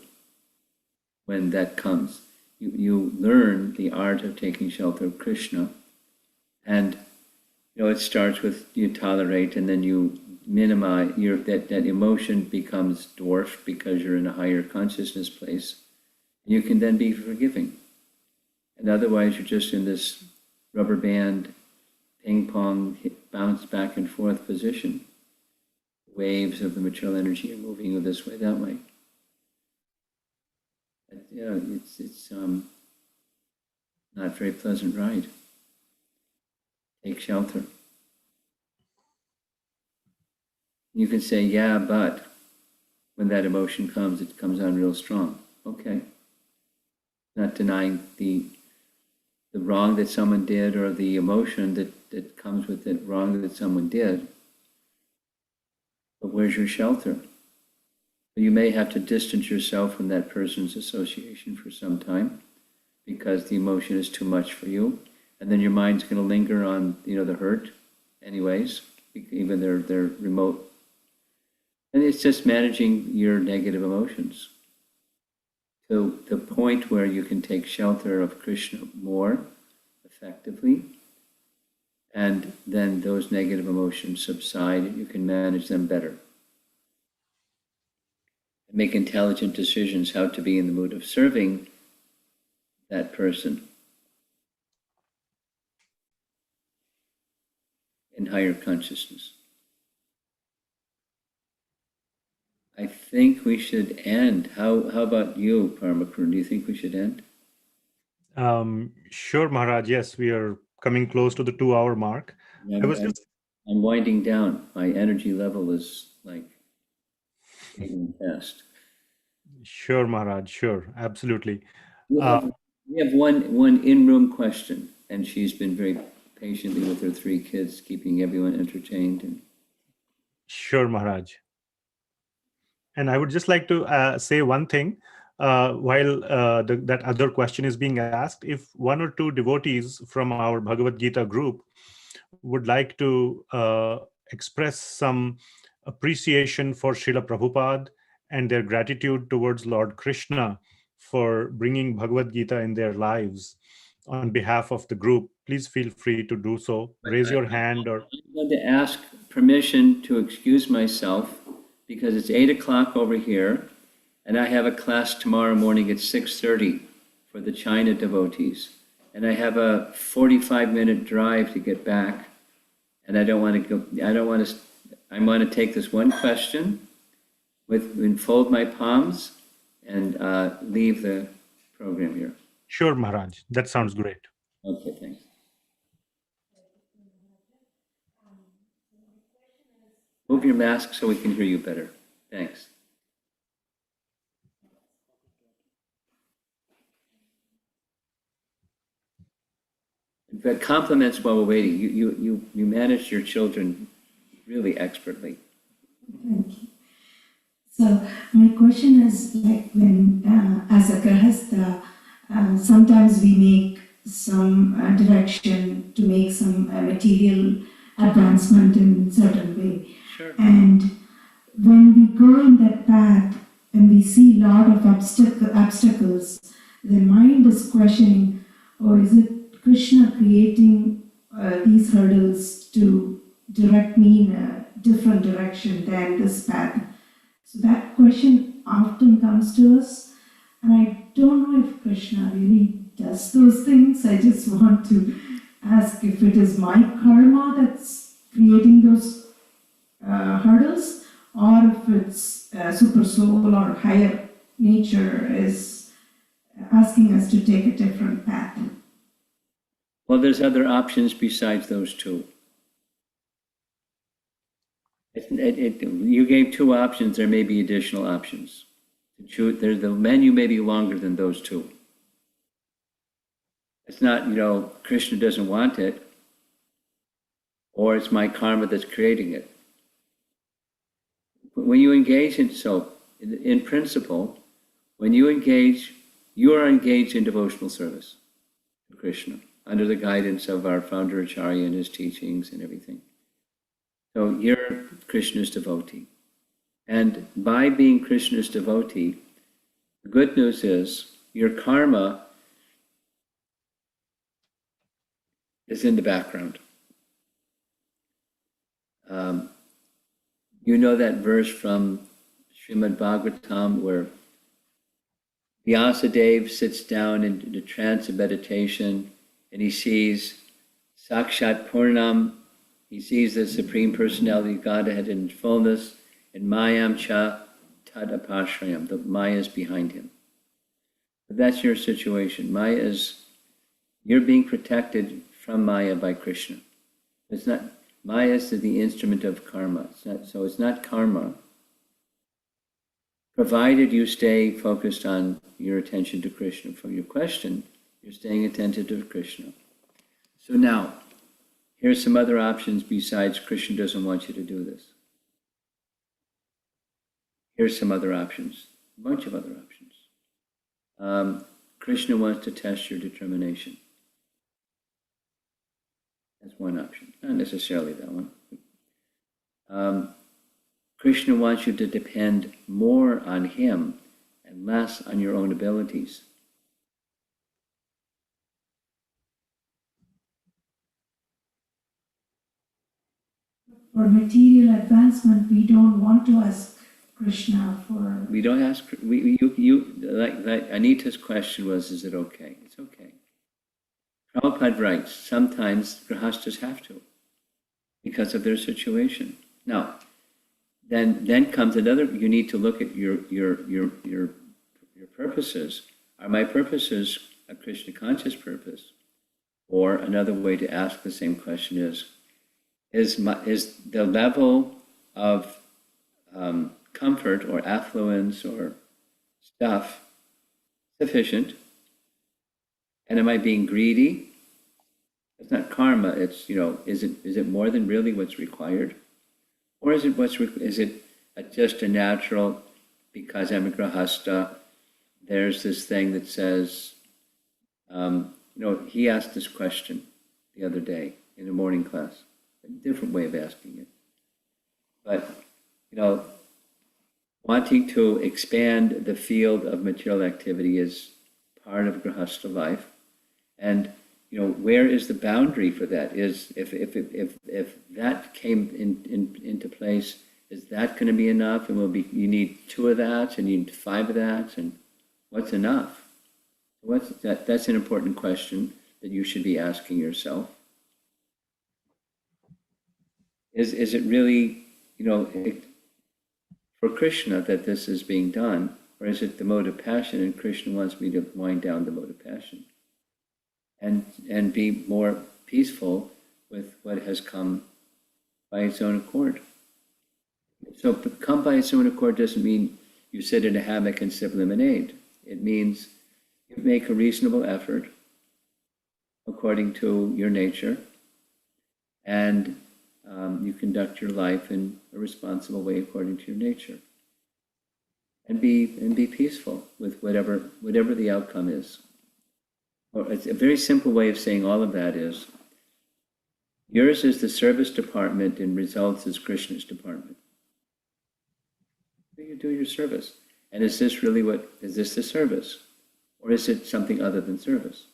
[SPEAKER 1] when that comes? You learn the art of taking shelter of Krishna, and it starts with you tolerate, and then you minimize that emotion becomes dwarfed because you're in a higher consciousness place. You can then be forgiving, and otherwise you're just in this rubber band ping pong bounce back and forth position. Waves of the material energy are moving you this way, that way. It's not a very pleasant ride. Take shelter. You can say, yeah, but when that emotion comes, it comes on real strong. Okay. Not denying the wrong that someone did or the emotion that comes with the wrong that someone did. But where's your shelter? You may have to distance yourself from that person's association for some time because the emotion is too much for you. And then your mind's going to linger on, the hurt anyways, even they're remote. And it's just managing your negative emotions to the point where you can take shelter of Krishna more effectively. And then those negative emotions subside and you can manage them better. And make intelligent decisions how to be in the mood of serving that person in higher consciousness. I think we should end. How about you, Parama? Do you think we should end?
[SPEAKER 2] Sure, Maharaj. Yes, we are coming close to the 2-hour mark.
[SPEAKER 1] I'm winding down. My energy level is like fast.
[SPEAKER 2] Sure, Maharaj. Sure, absolutely.
[SPEAKER 1] You have We have one in-room question, and she's been very patiently with her 3 kids, keeping everyone entertained. And
[SPEAKER 2] Sure, Maharaj. And I would just like to say one thing while that other question is being asked. If 1 or 2 devotees from our Bhagavad Gita group would like to express some appreciation for Srila Prabhupada and their gratitude towards Lord Krishna for bringing Bhagavad Gita in their lives on behalf of the group, please feel free to do so. Raise your hand or...
[SPEAKER 1] I'm going to ask permission to excuse myself because it's 8 o'clock over here, and I have a class tomorrow morning at 6:30 for the China devotees. And I have a 45-minute drive to get back, and I want to take this one question and fold my palms and leave the program here.
[SPEAKER 2] Sure, Maharaj. That sounds great.
[SPEAKER 1] Okay, thanks. Move your mask so we can hear you better. Thanks. But compliments while we're waiting. You manage your children really expertly.
[SPEAKER 17] Thank you. So my question is, like, when as a grahastha, sometimes we make some direction to make some material advancement in certain way.
[SPEAKER 1] Sure.
[SPEAKER 17] And when we go in that path and we see a lot of obstacles, the mind is questioning, or is it Krishna creating these hurdles to direct me in a different direction than this path? So that question often comes to us, and I don't know if Krishna really does those things. I just want to ask if it is my karma that's creating those hurdles, or if it's super soul or higher nature is asking us to take a different path.
[SPEAKER 1] Well, there's other options besides those 2. You gave 2 options. There may be additional options. The menu may be longer than those 2. It's not, Krishna doesn't want it, or it's my karma that's creating it. When you engage in principle, when you engage, you are engaged in devotional service to Krishna under the guidance of our founder Acharya and his teachings and everything. So you're Krishna's devotee. And by being Krishna's devotee, the good news is your karma is in the background. You know that verse from Srimad Bhagavatam where Vyasadeva sits down in a trance of meditation and he sees Sakshat Purnam, he sees the Supreme Personality of Godhead in fullness, and Mayam Cha Tad Apashrayam, the Maya is behind him. But that's your situation. You're being protected from Maya by Krishna. It's not, Maya is the instrument of karma. It's not karma. Provided you stay focused on your attention to Krishna. From your question, you're staying attentive to Krishna. So now, here's some other options besides Krishna doesn't want you to do this. Here's some other options, a bunch of other options. Krishna wants to test your determination. That's one option, not necessarily that one. Krishna wants you to depend more on him and less on your own abilities.
[SPEAKER 17] For material advancement, we don't want to ask Krishna for...
[SPEAKER 1] We don't ask, like Anita's question was, is it okay? It's okay. Prabhupada writes, sometimes grahastas have to, because of their situation. Now, then comes another, you need to look at your purposes. Are my purposes a Krishna conscious purpose? Or another way to ask the same question is the level of comfort or affluence or stuff sufficient And am I being greedy? It's not karma. It's, is it more than really what's required? Or is it just a natural, because I'm a grahasta, there's this thing that says, he asked this question the other day in a morning class, a different way of asking it. But, wanting to expand the field of material activity is part of grahastha life. And, where is the boundary for that? Is if that came into place, is that going to be enough? And you need 2 of that, and you need 5 of that, and what's enough? What's that? That's an important question that you should be asking yourself. Is it really, for Krishna that this is being done, or is it the mode of passion, and Krishna wants me to wind down the mode of passion and be more peaceful with what has come by its own accord? So come by its own accord doesn't mean you sit in a hammock and sip lemonade. It means you make a reasonable effort according to your nature, and you conduct your life in a responsible way according to your nature, and be peaceful with whatever the outcome is. Or it's a very simple way of saying all of that is, yours is the service department, and results is Krishna's department. You do your service, and is this the service, or is it something other than service?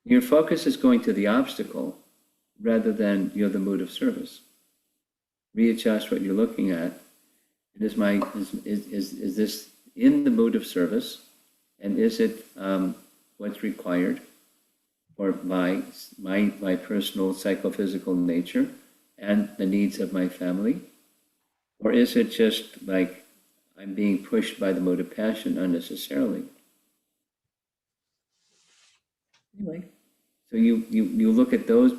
[SPEAKER 1] Your focus is going to the obstacle rather than the mood of service. Readjust what you're looking at. And is this in the mood of service, and is it what's required for my personal psychophysical nature and the needs of my family? Or is it just like I'm being pushed by the mode of passion unnecessarily? Anyway, so you look at those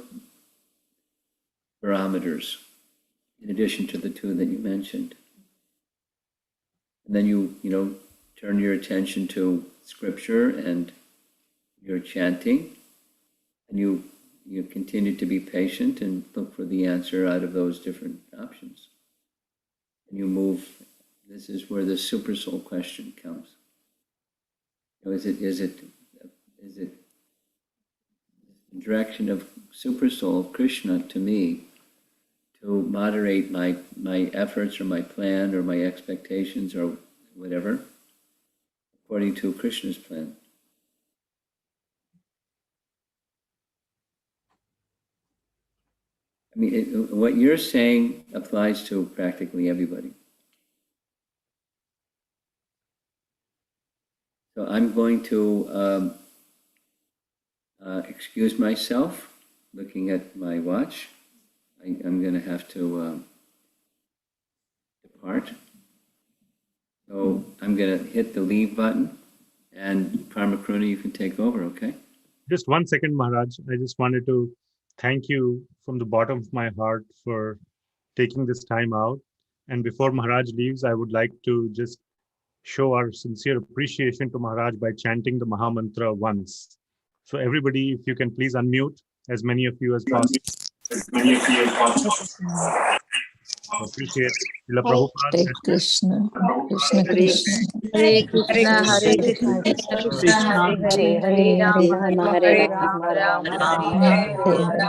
[SPEAKER 1] parameters in addition to the 2 that you mentioned. And then you turn your attention to scripture and your chanting, and you continue to be patient and look for the answer out of those different options. And you move. This is where the super soul question comes. Is it the direction of super soul, Krishna, to me, to moderate my efforts or my plan or my expectations or whatever, according to Krishna's plan? I mean, what you're saying applies to practically everybody. So I'm going to excuse myself, looking at my watch. I'm going to have to depart. So I'm going to hit the leave button, and Karuna, you can take over, okay?
[SPEAKER 2] Just 1 second, Maharaj. I just wanted to thank you from the bottom of my heart for taking this time out. And before Maharaj leaves, I would like to just show our sincere appreciation to Maharaj by chanting the Maha Mantra once. So everybody, if you can please unmute, as many of you as possible. Appreciate Srila Prabhupada.
[SPEAKER 14] Hare Krishna, Krishna
[SPEAKER 4] Hare
[SPEAKER 14] Krishna,
[SPEAKER 5] Hare Krishna, Hare Krishna, Krishna Krishna, Hare Hare, Hare Rama, Hare Rama, Rama Rama, Hare Hare.
[SPEAKER 14] Hare Hare.